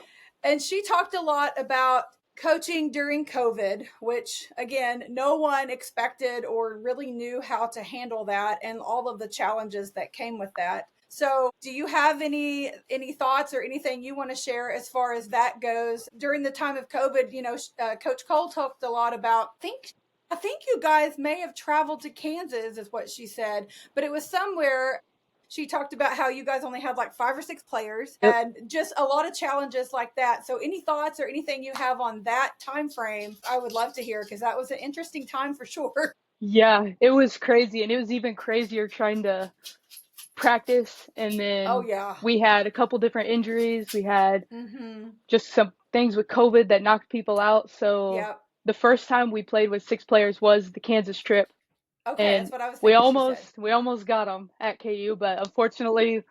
She talked a lot about coaching during COVID, which again, no one expected or really knew how to handle that and all of the challenges that came with that. So, do you have any thoughts or anything you want to share as far as that goes? During the time of COVID, Coach Cole talked a lot about. I think you guys may have traveled to Kansas, is what she said, but it was somewhere. She talked about how you guys only had like 5 or 6 players yep. and just a lot of challenges like that. So, any thoughts or anything you have on that time frame, I would love to hear because that was an interesting time for sure. Yeah, it was crazy, and it was even crazier trying to practice, and Oh then yeah. we had a couple different injuries. We had Mm-hmm. just some things with COVID that knocked people out. So Yep. the first time we played with 6 players was the Kansas trip, Okay, that's and what I was we thinking she said. almost got them at KU, but unfortunately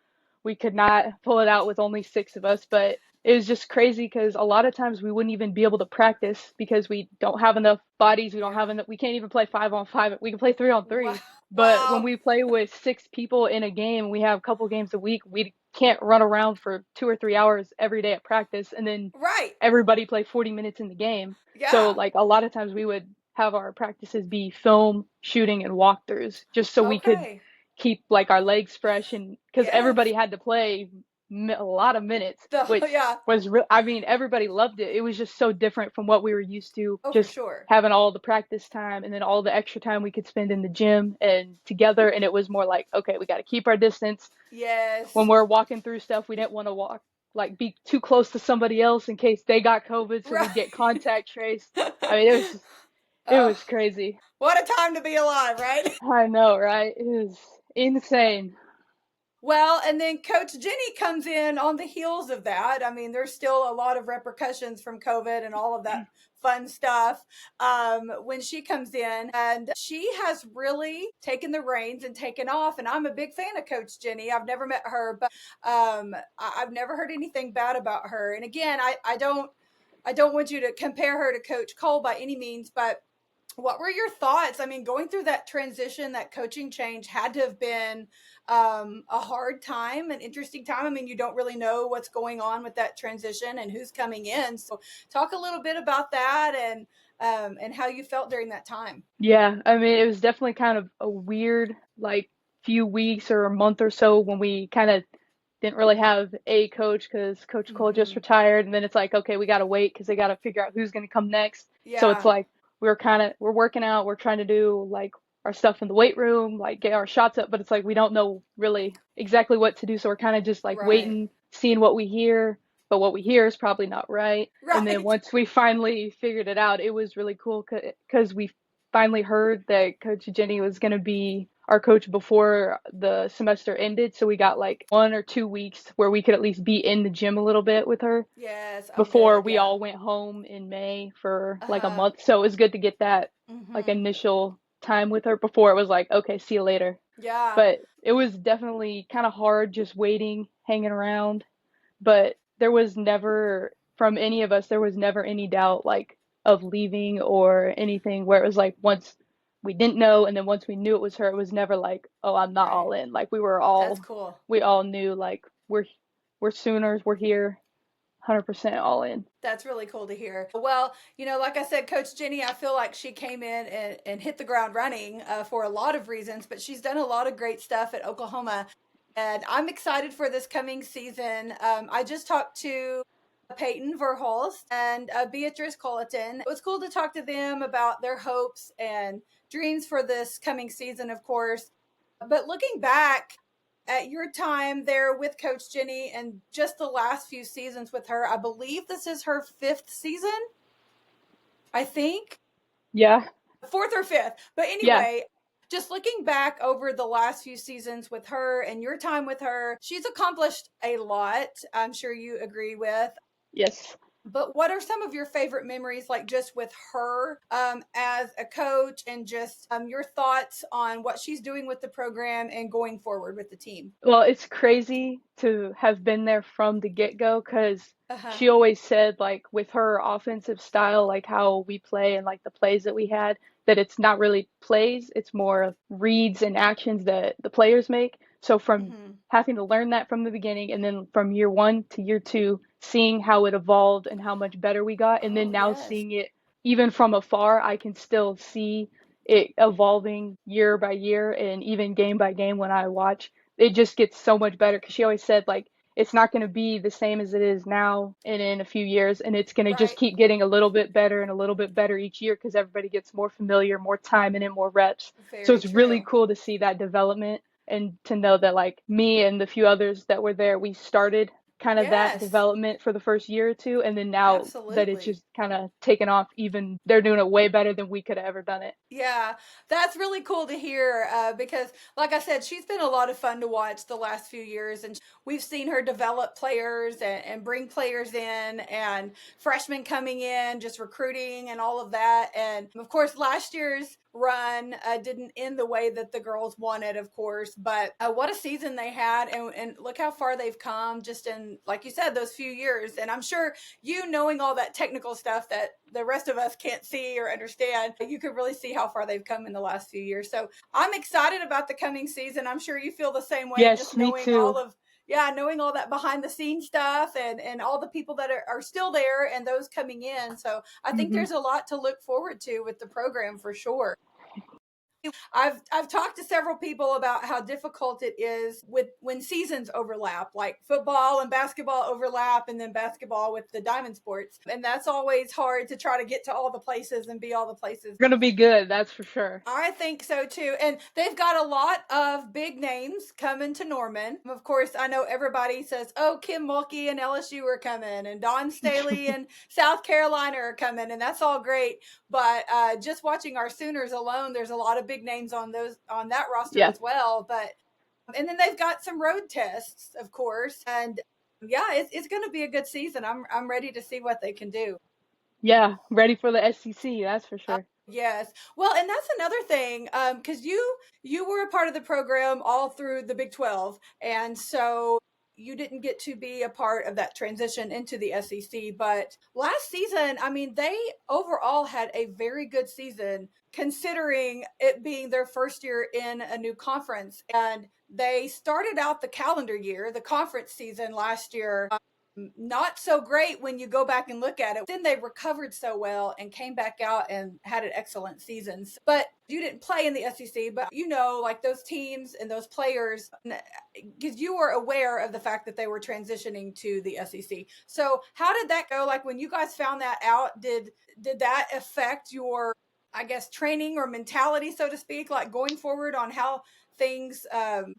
we could not pull it out with only 6 of us. But it was just crazy because a lot of times we wouldn't even be able to practice because we don't have enough bodies. We don't have Yeah. enough. We can't even play 5-on-5. We can play three on Wow. three. But when Wow. we play with 6 people in a game, we have a couple games a week. We can't run around for 2 or 3 hours every day at practice, and then Right. everybody play 40 minutes in the game. So Yeah. like a lot of times we would have our practices be film, shooting, and walkthroughs just so we could Okay. keep like our legs fresh, and because everybody Yes. had to play a lot of minutes, The which yeah. was real. I mean, everybody loved it. It was just so different from what we were used to, Oh, for just sure. having all the practice time and then all the extra time we could spend in the gym and together. And it was more like, okay, we got to keep our distance when Yes. we're walking through stuff. We didn't want to walk like be too close to somebody else in case they got COVID, so Right. we'd get contact traced. I mean, it Oh, was crazy. what a time to be alive, right? I know, right? It was insane. Well, and then Coach Jenny comes in on the heels of that. I mean, there's still a lot of repercussions from COVID and all of that fun stuff when she comes in, and she has really taken the reins and taken off. And I'm a big fan of Coach Jenny. I've never met her, but I've never heard anything bad about her. And again, I don't want you to compare her to Coach Cole by any means, but what were your thoughts? I mean, going through that transition, that coaching change had to have been a hard time, an interesting time. I mean, you don't really know what's going on with that transition and who's coming in. So, talk a little bit about that and how you felt during that time. Yeah, I mean, it was definitely kind of a weird, like, few weeks or a month or so when we kind of didn't really have a coach because Coach Cole just Mm-hmm. retired, and then it's like, okay, we got to wait because they got to figure out who's going to come next. So it's Yeah. like we're working out, we're trying to do like our stuff in the weight room, like get our shots up, but it's like we don't know really exactly what to do, so we're kind of just like Right. waiting, seeing what we hear, but what we hear is probably not right. And then Right. once we finally figured it out, it was really cool because we finally heard that Coach Jenny was going to be our coach before the semester ended. So we got like 1 or 2 weeks where we could at least be in the gym a little bit with her Yes. Oh, before good. we Yeah. all went home in May for Uh like a huh. month. So it was good to get that like Mm-hmm. initial time with her before it was like, okay, see you later. Yeah. But it was definitely kind of hard just waiting, hanging around, but there was never from any of us there was never any doubt like of leaving or anything where it was like once we didn't know and then once we knew it was her it was never like, oh, I'm not Right. all in. Like That's cool. we all knew like we're Sooners, we're here 100% all in. That's really cool to hear. Well, like I said, Coach Jenny, I feel like she came in and hit the ground running for a lot of reasons, but she's done a lot of great stuff at Oklahoma. And I'm excited for this coming season. I just talked to Peyton Verhulst and Beatrice Colleton. It was cool to talk to them about their hopes and dreams for this coming season, of course. But looking back at your time there with Coach Jenny and just the last few seasons with her, I believe this is her fifth season, I think. Yeah. Fourth or fifth. But Yeah. anyway, just looking back over the last few seasons with her and your time with her, she's accomplished a lot. I'm sure you agree with. Yes. But what are some of your favorite memories, like just with her as a coach, and just your thoughts on what she's doing with the program and going forward with the team? Well, it's crazy to have been there from the get-go because Uh huh. she always said, like, with her offensive style, like how we play and like the plays that we had, that it's not really plays, it's more reads and actions that the players make. So from Mm-hmm. having to learn that from the beginning and then from year one to year two, seeing how it evolved and how much better we got, and then Oh, now yes. seeing it even from afar, I can still see it evolving year by year and even game by game when I watch it just gets so much better because she always said like it's not going to be the same as it is now and in a few years, and it's going to just Right. keep getting a little bit better and a little bit better each year because everybody gets more familiar, more time in it, more reps. So Very it's really true. cool to see that development and to know that like me and the few others that were there, we started kind of that Yes, development for the first year or two, and then now that it's absolutely. just kind of taken off, even they're doing it way better than we could have ever done it. Yeah, that's really cool to hear because, like I said, she's been a lot of fun to watch the last few years. And we've seen her develop players and bring players in, and freshmen coming in, just recruiting and all of that. And of course, last year's run didn't end the way that the girls wanted, of course, but what a season they had. And look how far they've come just in, like you said, those few years. And I'm sure you knowing all that technical stuff that the rest of us can't see or understand, you could really see how far they've come in the last few years. So I'm excited about the coming season. I'm sure you feel the same way, just Yes, me knowing all too. of, yeah, knowing all that behind the scenes stuff and all the people that are still there and those coming in. So I think Hmm. there's a lot to look forward to with the program for sure. I've talked to several people about how difficult it is with when seasons overlap, like football and basketball overlap, and then basketball with the diamond sports, and that's always hard to try to get to all the places and be all the places. We're gonna be good, that's for sure. I think so too. And they've got a lot of big names coming to Norman. Of course, I know everybody says, oh, Kim Mulkey and LSU are coming, and Don Staley and South Carolina are coming, and that's all great. But just watching our Sooners alone, there's a lot of big names on those on that roster Yeah, as well. But and then they've got some road tests, of course. And yeah, it's going to be a good season. I'm ready to see what they can do. yeah, ready for the SEC, that's for sure. Yes. Well, and that's another thing, because you were a part of the program all through the Big 12, and so you didn't get to be a part of that transition into the SEC. But last season, I mean, they overall had a very good season considering it being their first year in a new conference, and they started out the calendar year, the conference season last year, not so great when you go back and look at it. Then they recovered so well and came back out and had an excellent season. But you didn't play in the SEC, but you know, like those teams and those players, because you were aware of the fact that they were transitioning to the SEC. So how did that go? Like when you guys found that out, did that affect your, I guess, training or mentality, so to speak, like going forward on how things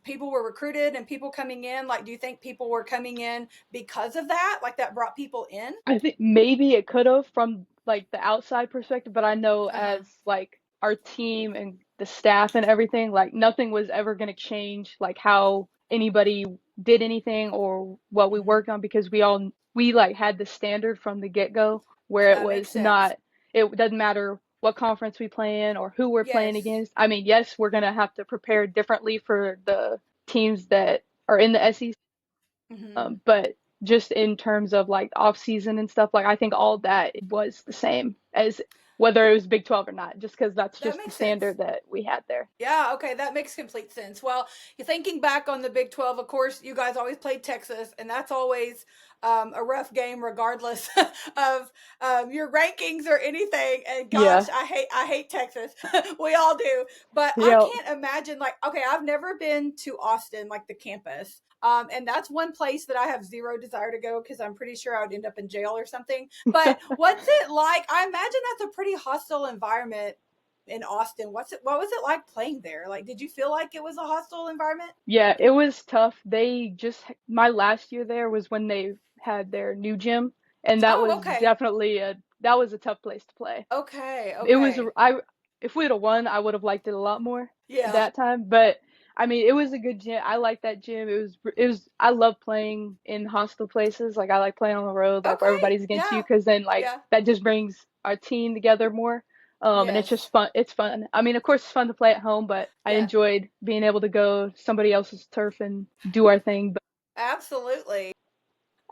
people were recruited and people coming in? Like do you think people were coming in because of that, like that brought people in? I think maybe it could have from like the outside perspective, but I know Uh-huh. as like our team and the staff and everything, like nothing was ever going to change like how anybody did anything or what we Mm-hmm. worked on because we like had the standard from the get-go where it That makes was sense. not it doesn't matter what conference we play in or who we're playing Yes. against. I mean, yes, we're going to have to prepare differently for the teams that are in the SEC. Mm-hmm. But just in terms of like off season and stuff, like I think all that was the same as whether it was Big 12 or not, just because that's That just the makes sense. standard that we had there. Yeah, okay, that makes complete sense. Well, you're thinking back on the Big 12, of course, you guys always played Texas, and that's always a rough game, regardless of your rankings or anything. And gosh, Yeah. I hate Texas. We all do, but I Yeah. can't imagine. Like, okay, I've never been to Austin, like the campus, and that's one place that I have zero desire to go because I'm pretty sure I would end up in jail or something. But what's it like? I imagine that's a pretty hostile environment in Austin. What was it like playing there? Like did you feel like it was a hostile environment? Yeah, it was tough. They just my last year there was when they had their new gym, and that Oh, was okay. definitely a that was a tough place to play. Okay, It was okay. I if we'd have won, I would have liked it a lot more at Yeah. that time. But I mean, it was a good gym. I liked that gym. It was I love playing in hostile places. Like I like playing on the road, like where Okay. everybody's against you, Yeah. because then like Yeah. that just brings our team together more. And it's just Yes. fun. It's fun. I mean, of course, it's fun to play at home, but I Yeah. enjoyed being able to go to somebody else's turf and do our thing. But Absolutely.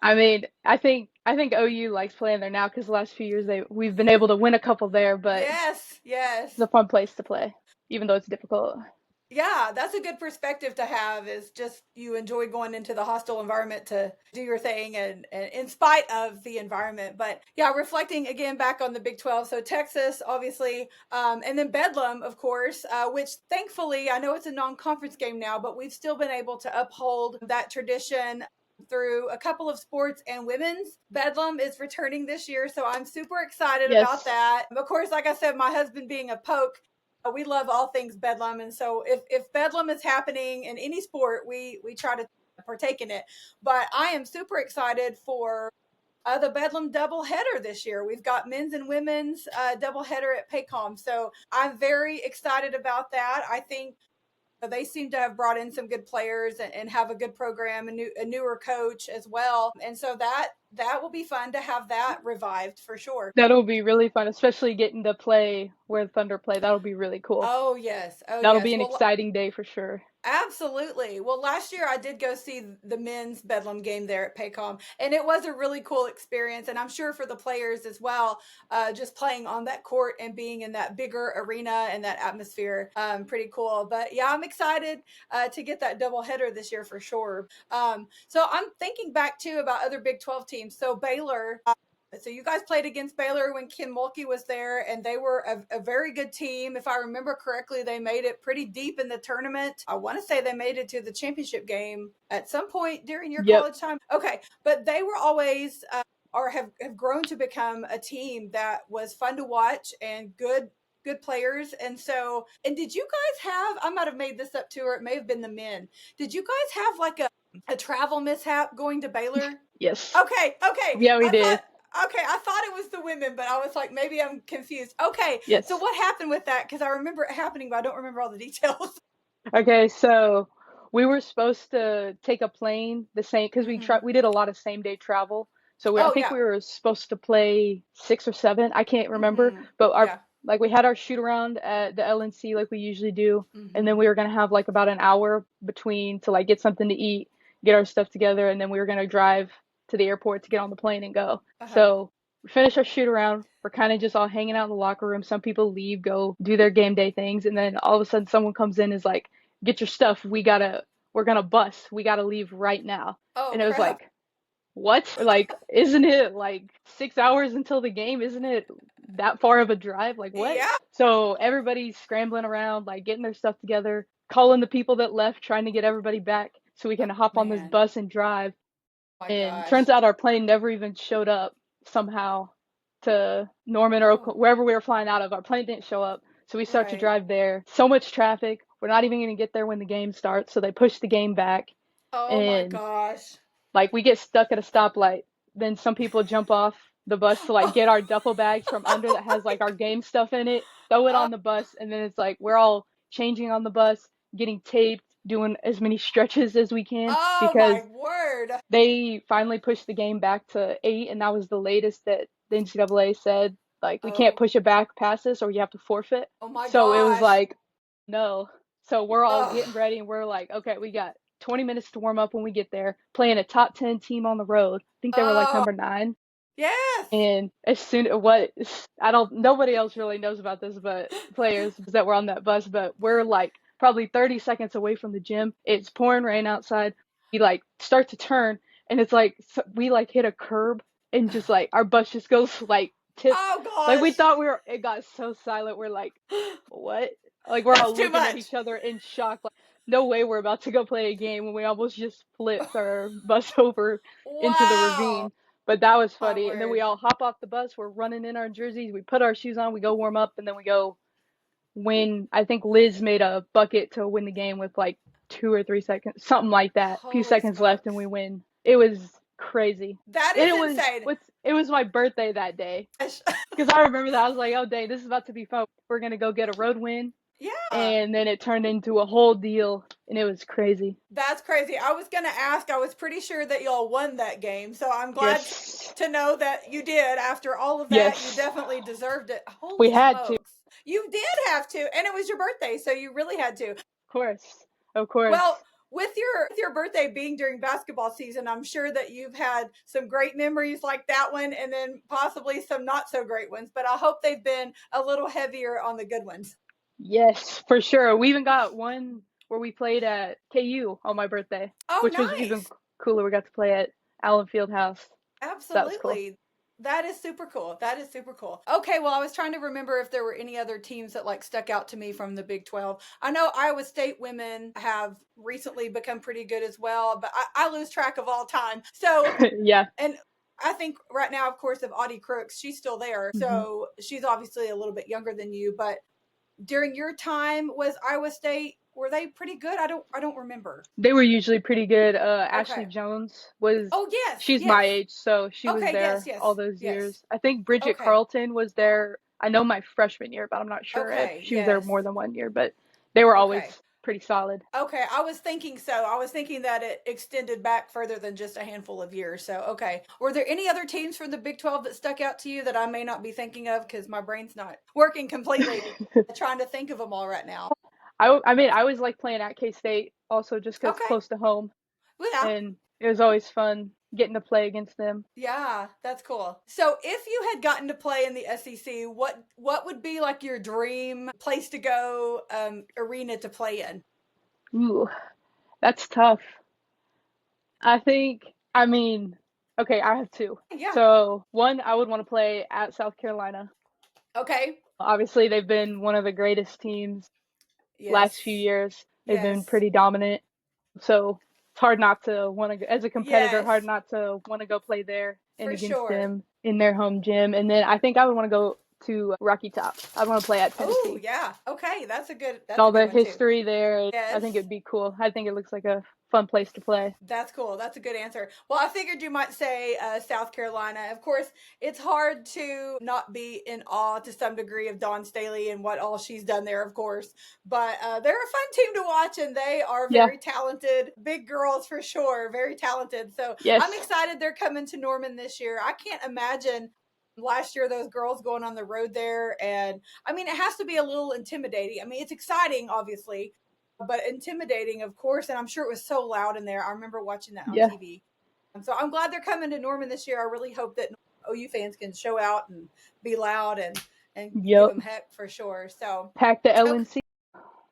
I mean, I think OU likes playing there now because the last few years we've been able to win a couple there, but Yes. it's a Yes. fun place to play, even though it's difficult. Yeah, that's a good perspective to have, is just you enjoy going into the hostile environment to do your thing and in spite of the environment. But yeah, reflecting again back on the Big 12. So Texas, obviously, and then Bedlam, of course, which thankfully, I know it's a non-conference game now, but we've still been able to uphold that tradition through a couple of sports, and women's Bedlam is returning this year. So I'm super excited about Yes, that. Of course, like I said, my husband being a poke, we love all things Bedlam, and so if Bedlam is happening in any sport, we try to partake in it. But I am super excited for the Bedlam doubleheader this year. We've got men's and women's doubleheader at Paycom. So I'm very excited about that. I think they seem to have brought in some good players and have a good program, a newer coach as well. And so that will be fun to have that revived for sure. That'll be really fun, especially getting to play where Thunder play. That'll be really cool. Oh yes, oh That'll be yes. an Well, exciting day for sure. absolutely. Well, last year I did go see the men's Bedlam game there at Paycom, and it was a really cool experience. And I'm sure for the players as well, just playing on that court and being in that bigger arena and that atmosphere, pretty cool. But yeah, I'm excited to get that double header this year for sure. So I'm thinking back too about other Big 12 teams. So Baylor, so you guys played against Baylor when Ken Mulkey was there, and they were a very good team. If I remember correctly, they made it pretty deep in the tournament. I want to say they made it to the championship game at some point during your Yep. college time. Okay, but they were always or have grown to become a team that was fun to watch and good players. And so, and did you guys have, I might have made this up too, or it may have been the men, did you guys have like a travel mishap going to Baylor? Yes. Okay, okay. Yeah, we I thought did. okay, I thought it was the women, but I was like, maybe I'm confused. Okay, so Yes. what happened with that? Because I remember it happening, but I don't remember all the details. Okay, so we were supposed to take a plane the same because Mm-hmm. we did a lot of same day travel. So I Oh think yeah. we were supposed to play 6 or 7. I can't remember, Mm-hmm. but our Yeah. like we had our shoot around at the LNC like we usually do, and then Mm-hmm. we were gonna have like about an hour between to like get something to eat, get our stuff together, and then we were gonna drive to the airport to get on the plane and go. Uh-huh. So we finish our shoot around. We're kind of just all hanging out in the locker room. Some people leave, go do their game day things, and then all of a sudden someone comes in and is like, get your stuff. We're gonna bus. We gotta leave right now. Oh And it was crap. like, what? Like, isn't it like 6 hours until the game? Isn't it that far of a drive? Like, what? Yeah. So everybody's scrambling around, like getting their stuff together, calling the people that left, trying to get everybody back so we Oh can hop on this man. bus and drive. Oh my And gosh. turns out our plane never even showed up somehow to Norman or Oh. wherever we were flying out of. Our plane didn't show up. So we start to Right. drive there. So much traffic. We're not even going to get there when the game starts. So they push the game back. Oh my And gosh. like we get stuck at a stoplight. Then some people jump off the bus to like get our duffel bags from under that has like our game stuff in it, throw it Oh, on the bus. And then it's like we're all changing on the bus, getting taped, doing as many stretches as we can oh because my word. they finally pushed the game back to 8, and that was the latest that the NCAA said, like, we can't Oh. push it back past this or you have to forfeit. Oh my So it was gosh. like, no. So we're all Oh. getting ready and we're like, okay, we got 20 minutes to warm up when we get there, playing a top 10 team on the road. I think they were like Oh. number 9. Yes. And as soon as what I don't nobody else really knows about this but players that were on that bus, but we're like probably 30 seconds away from the gym. It's pouring rain outside. We like start to turn and it's like we like hit a curb and just like our bus just goes like tip Oh like we gosh. thought it got so silent. We're like, what? Like we're That's all too looking at much. each other in shock. Like, no way we're about to go play a game when we almost just flipped our bus over into the Wow. ravine. But that was My funny. And then we word. all hop off the bus. We're running in our jerseys. We put our shoes on. We go warm up, and then we go win. I think Liz made a bucket to win the game with like 2 or 3 seconds, something like that. A few Holy seconds left, and we smokes. win. It was crazy. That And is insane. it was my birthday that day Gosh. because I remember that I was like, oh dang, this is about to be fun. We're gonna go get a road win, Yeah. and then it turned into a whole deal, and it was crazy. That's crazy. I was going to ask, I was pretty sure that y'all won that game. So I'm glad Yes, to know that you did. After all of that, you yes, definitely deserved it. we Holy had to. Of smokes. You did have to. And it was your birthday. So you really had to. course, of course. Well, with your birthday being during basketball season, I'm sure that you've had some great memories like that one and then possibly some not so great ones, but I hope they've been a little heavier on the good ones. Yes, for sure. We even got one where we played at KU on my birthday, Oh, which was even nice. cooler. We got to play at Allen Fieldhouse. So that was cool. Absolutely. That is super cool. That is super cool. Okay, well, I was trying to remember if there were any other teams that like stuck out to me from the Big 12. I know Iowa State women have recently become pretty good as well, but I lose track of all time. So, Yeah. and I think right now, of course, of Audie Crooks, she's still there. Hmm. So she's obviously a little bit younger than you, but during your time, was Iowa State Were they pretty good? I don't remember. They were usually pretty good. Ashley Okay. Jones was, Oh yes, she's my yes. age, so she was Okay, yes, there all yes, those yes. years. I think Bridget Okay. Carlton was there, I know my freshman year, but I'm not sure if Okay, she was there yes. more than 1 year, but they were Okay. always pretty solid. Okay, I was thinking so. I was thinking that it extended back further than just a handful of years. So, okay. Were there any other teams from the Big 12 that stuck out to you that I may not be thinking of because my brain's not working completely? Trying to think of them all right now. I mean, I always like playing at K State also just because Okay. close to home, Well, yeah. and it was always fun getting to play against them. Yeah, that's cool. So, if you had gotten to play in the SEC, what would be like your dream place to go, arena to play in? Ooh, that's tough. I think, I mean, okay, I have two. Yeah. So, one, I would want to play at South Carolina. Okay. Obviously, they've been one of the greatest teams last few Yes. years. They've been Yes. pretty dominant. So, it's hard not to want to, as a competitor, hard Yes. not to want to go play there and For against sure. them in their home gym. And then I think I would want to go to Rocky Top. I'd want to play at Oh, Tennessee. yeah. Okay, that's a All good the one too. history there, I think Yes. it'd be cool. I think it looks like a fun place to play. That's cool. That's a good answer. Well, I figured you might say South Carolina. Of course, it's hard to not be in awe to some degree of Dawn Staley and what all she's done there, of course. But they're a fun team to watch, and they are Yeah. very talented. Big girls for sure. Very talented. So I'm Yes. excited they're coming to Norman this year. I can't imagine last year those girls going on the road there. And I mean, it has to be a little intimidating. I mean, it's exciting, obviously, but intimidating, of course. And I'm sure it was so loud in there. I remember watching that on Yeah. TV. So I'm glad they're coming to Norman this year. I really hope that OU fans can show out and be loud and give Yep. them heck for sure. So Pack the okay, LNC.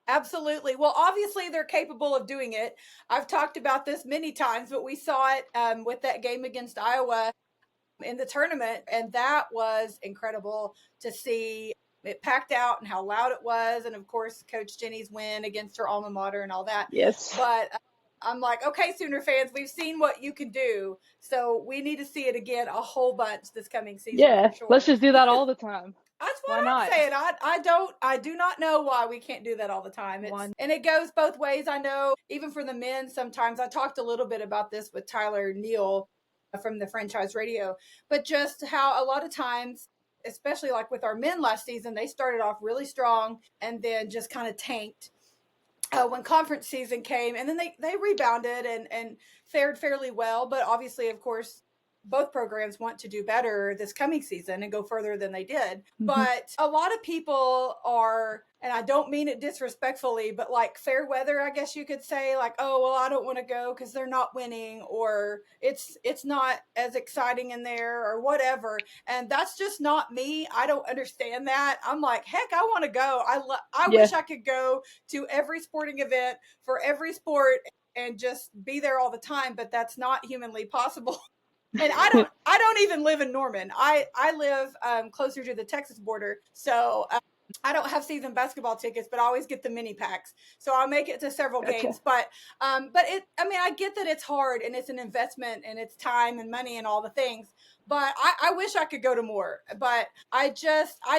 absolutely. Well, obviously they're capable of doing it. I've talked about this many times, but we saw it with that game against Iowa in the tournament, and that was incredible to see it packed out and how loud it was, and of course Coach Jenny's win against her alma mater and all that. Yes. But I'm like, okay, Sooner fans, we've seen what you can do, so we need to see it again a whole bunch this coming season for Yeah. Let's sure. just do that all the time. That's what Why I'm not? saying. I do not know why we can't do that all the time. One. And it goes both ways. I know even for the men sometimes. I talked a little bit about this with Tyler Neal from the franchise radio, but just how a lot of times, especially like with our men last season, they started off really strong and then just kind of tanked when conference season came, and then they rebounded and fared fairly well. But obviously, of course, both programs want to do better this coming season and go further than they did. Hmm. But a lot of people are, and I don't mean it disrespectfully, but like fair weather, I guess you could say, like, oh well, I don't want to go because they're not winning, or it's not as exciting in there, or whatever. And that's just not me. I don't understand that. I'm like, heck, I want to go. I Yeah. wish I could go to every sporting event for every sport and just be there all the time, but that's not humanly possible. And I don't even live in Norman. I live closer to the Texas border, so I don't have season basketball tickets, but I always get the mini packs, so I'll make it to several Gotcha. games. But it, I mean, I get that it's hard and it's an investment and it's time and money and all the things. But I wish I could go to more. But I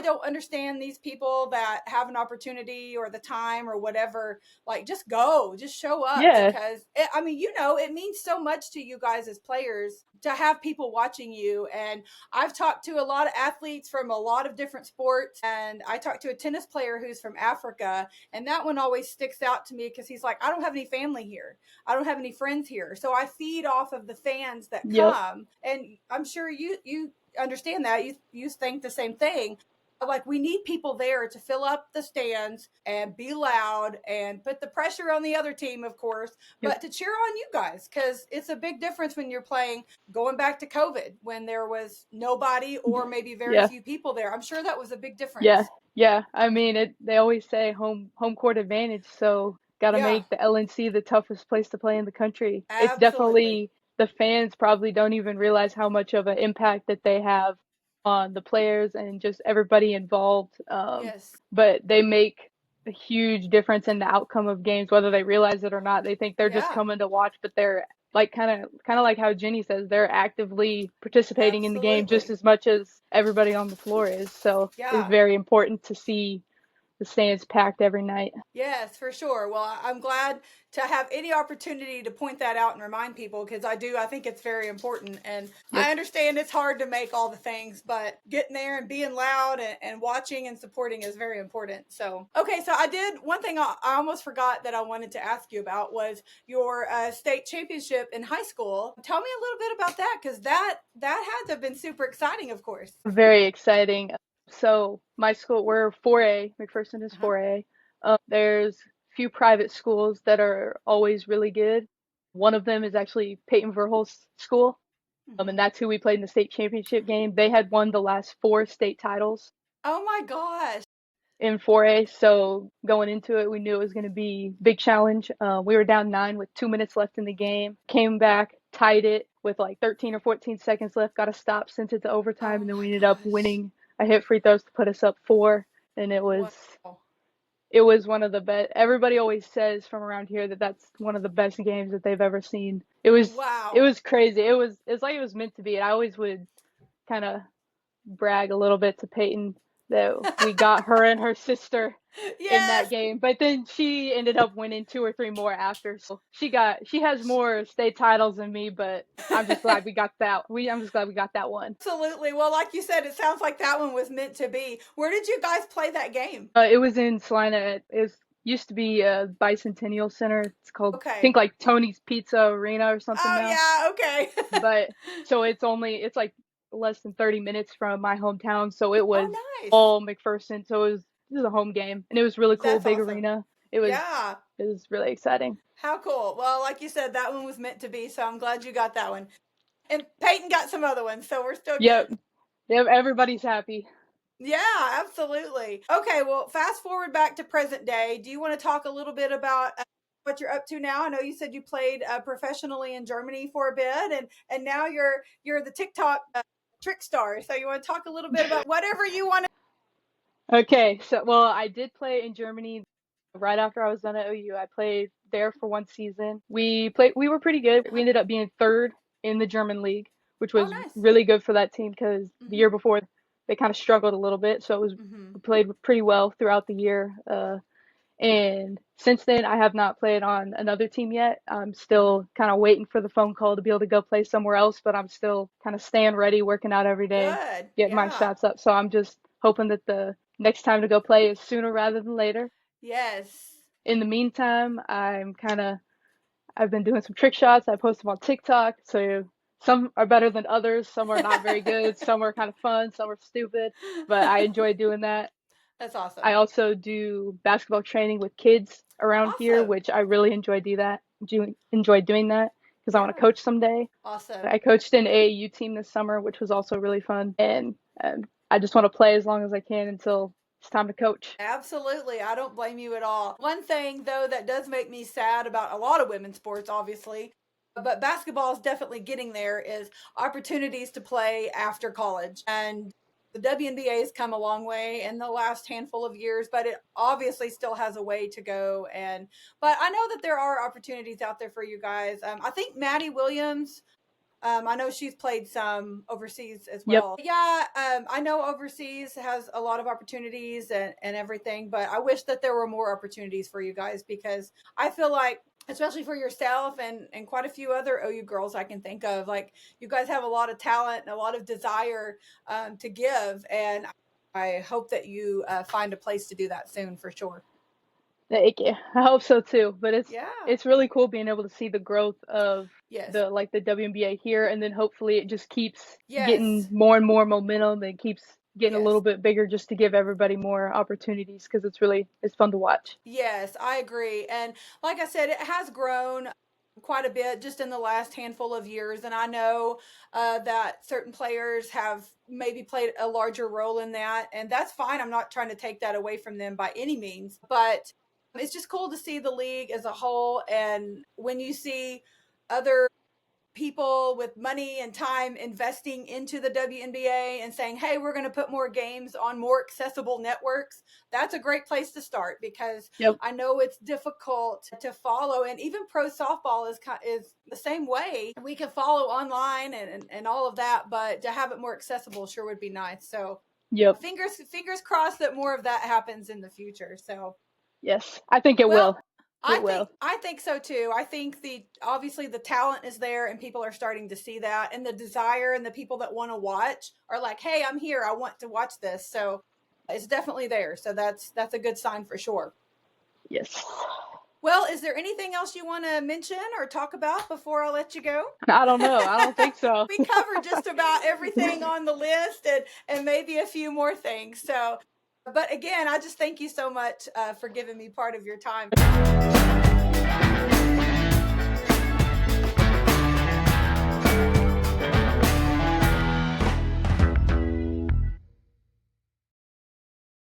don't understand these people that have an opportunity or the time or whatever. Like, just go, just show up Yeah. because I mean, it means so much to you guys as players to have people watching you. And I've talked to a lot of athletes from a lot of different sports, and I talked to a tennis player who's from Africa, and that one always sticks out to me because he's like, I don't have any family here. I don't have any friends here. So I feed off of the fans that Yep. come. And I'm sure you understand that. You think the same thing. Like, we need people there to fill up the stands and be loud and put the pressure on the other team, of course, Yep. but to cheer on you guys, because it's a big difference when you're playing, going back to COVID when there was nobody or maybe very Yeah. few people there. I'm sure that was a big Yeah. difference. Yeah. I mean, they always say home court advantage, so got to Yeah, make the LNC the toughest place to play in the country. It's absolutely. definitely, the fans probably don't even realize how much of an impact that they have on the players and just everybody involved. Yes. But they make a huge difference in the outcome of games, whether they realize it or not. They think they're just Yeah, coming to watch, but they're like kind of like how Jenny says, they're actively participating in the game just absolutely. as much as everybody on the floor is. So it's Yeah. very important to see the stands packed every night. Yes, for sure. Well, I'm glad to have any opportunity to point that out and remind people because I think it's very important. And Yep. I understand it's hard to make all the things, but getting there and being loud and watching and supporting is very important. So, okay, so I did one thing I almost forgot that I wanted to ask you about was your state championship in high school. Tell me a little bit about that because that had to have been super exciting, of course. Very exciting. So my school, we're 4A. McPherson is Uh-huh. 4A. There's a few private schools that are always really good. One of them is actually Peyton Verhulst's school, and Mm-hmm. that's who we played in the state championship game. They had won the last four state titles Oh my gosh. in 4A, so going into it, we knew it was going to be a big challenge. We were down 9 with 2 minutes left in the game, came back, tied it with like 13 or 14 seconds left, got a stop, sent it to overtime, Oh and then my we ended up gosh. winning. I hit free throws to put us up 4, and Wow. it was one of the best. Everybody always says from around here that that's one of the best games that they've ever seen. It Wow. was crazy. It's like it was meant to be. And I always would kind of brag a little bit to Peyton that we got her and her sister in that Yes. game. But then she ended up winning two or three more after. So she has more state titles than me, but I'm just glad we got that. I'm just glad we got that one. Absolutely. Well, like you said, it sounds like that one was meant to be. Where did you guys play that game? It was in Salina. It used to be a Bicentennial Center. It's called, I Okay. think, like Tony's Pizza Arena or something Oh now. yeah. Okay. But so it's like less than 30 minutes from my hometown. So it Oh, was nice. all McPherson. So it was a home game, and it was really cool, That's big awesome. arena. Yeah. It was really exciting. How cool. Well, like you said, that one was meant to be, so I'm glad you got that one. And Peyton got some other ones, so we're still Yep, good. yep. Everybody's happy. Yeah, absolutely. Okay, well, fast forward back to present day. Do you want to talk a little bit about what you're up to now? I know you said you played professionally in Germany for a bit, and now you're the TikTok trick star. So you want to talk a little bit about whatever you want to. Okay, so well, I did play in Germany right after I was done at OU. I played there for one season. We were pretty good. We ended up being third in the German league, which Oh, was nice. really good for that team because the Mm-hmm. year before they kind of struggled a little bit. So Mm-hmm. we played pretty well throughout the year. And since then, I have not played on another team yet. I'm Mm-hmm. still kind of waiting for the phone call to be able to go play somewhere else, but I'm still kind of staying ready, working out every day, Good. getting my Yeah. shots up. So I'm just hoping that the next time to go play is sooner rather than later. Yes. In the meantime, I've been doing some trick shots. I post them on TikTok. So some are better than others. Some are not very good. Some are kind of fun. Some are stupid, but I enjoy doing that. That's I awesome. also do basketball training with kids around here, Awesome. which I really enjoy doing that because I want to Yeah. coach someday. Awesome. I coached an AAU team this summer, which was also really fun, and I just want to play as long as I can until it's time to coach. Absolutely. I don't blame you at all. One thing, though, that does make me sad about a lot of women's sports, obviously, but basketball is definitely getting there, is opportunities to play after college. And the WNBA has come a long way in the last handful of years, but it obviously still has a way to go. But I know that there are opportunities out there for you guys. I think Maddie Williams, I know she's played some overseas as Yep. well. Yeah, I know overseas has a lot of opportunities and everything, but I wish that there were more opportunities for you guys because I feel like, especially for yourself and quite a few other OU girls I can think of, like you guys have a lot of talent and a lot of desire to give, and I hope that you find a place to do that soon for sure. Thank you. I hope so too. But Yeah. it's really cool being able to see the growth of Yes. the WNBA here, and then hopefully it just keeps Yes. getting more and more momentum and keeps getting a little Yes. bit bigger just to give everybody more opportunities because it's fun to watch. Yes, I agree. And like I said, it has grown quite a bit just in the last handful of years. And I know that certain players have maybe played a larger role in that. And that's fine. I'm not trying to take that away from them by any means. But it's just cool to see the league as a whole. And when you see other people with money and time investing into the WNBA and saying, hey, we're going to put more games on more accessible networks, that's a great place to start because Yep. I know it's difficult to follow. And even pro softball is the same way. We can follow online and all of that, but to have it more accessible sure would be nice. So, Yep. Fingers crossed that more of that happens in the future. So Yes. I think it well, will. It will. I think so too. I think the obviously the talent is there and people are starting to see that, and the desire, and the people that want to watch are like, "Hey, I'm here. I want to watch this." So it's definitely there. So that's a good sign for sure. Yes. Well, is there anything else you want to mention or talk about before I let you go? I don't know. I don't think so. We covered just about everything on the list, and maybe a few more things. So, but again, I just thank you so much for giving me part of your time.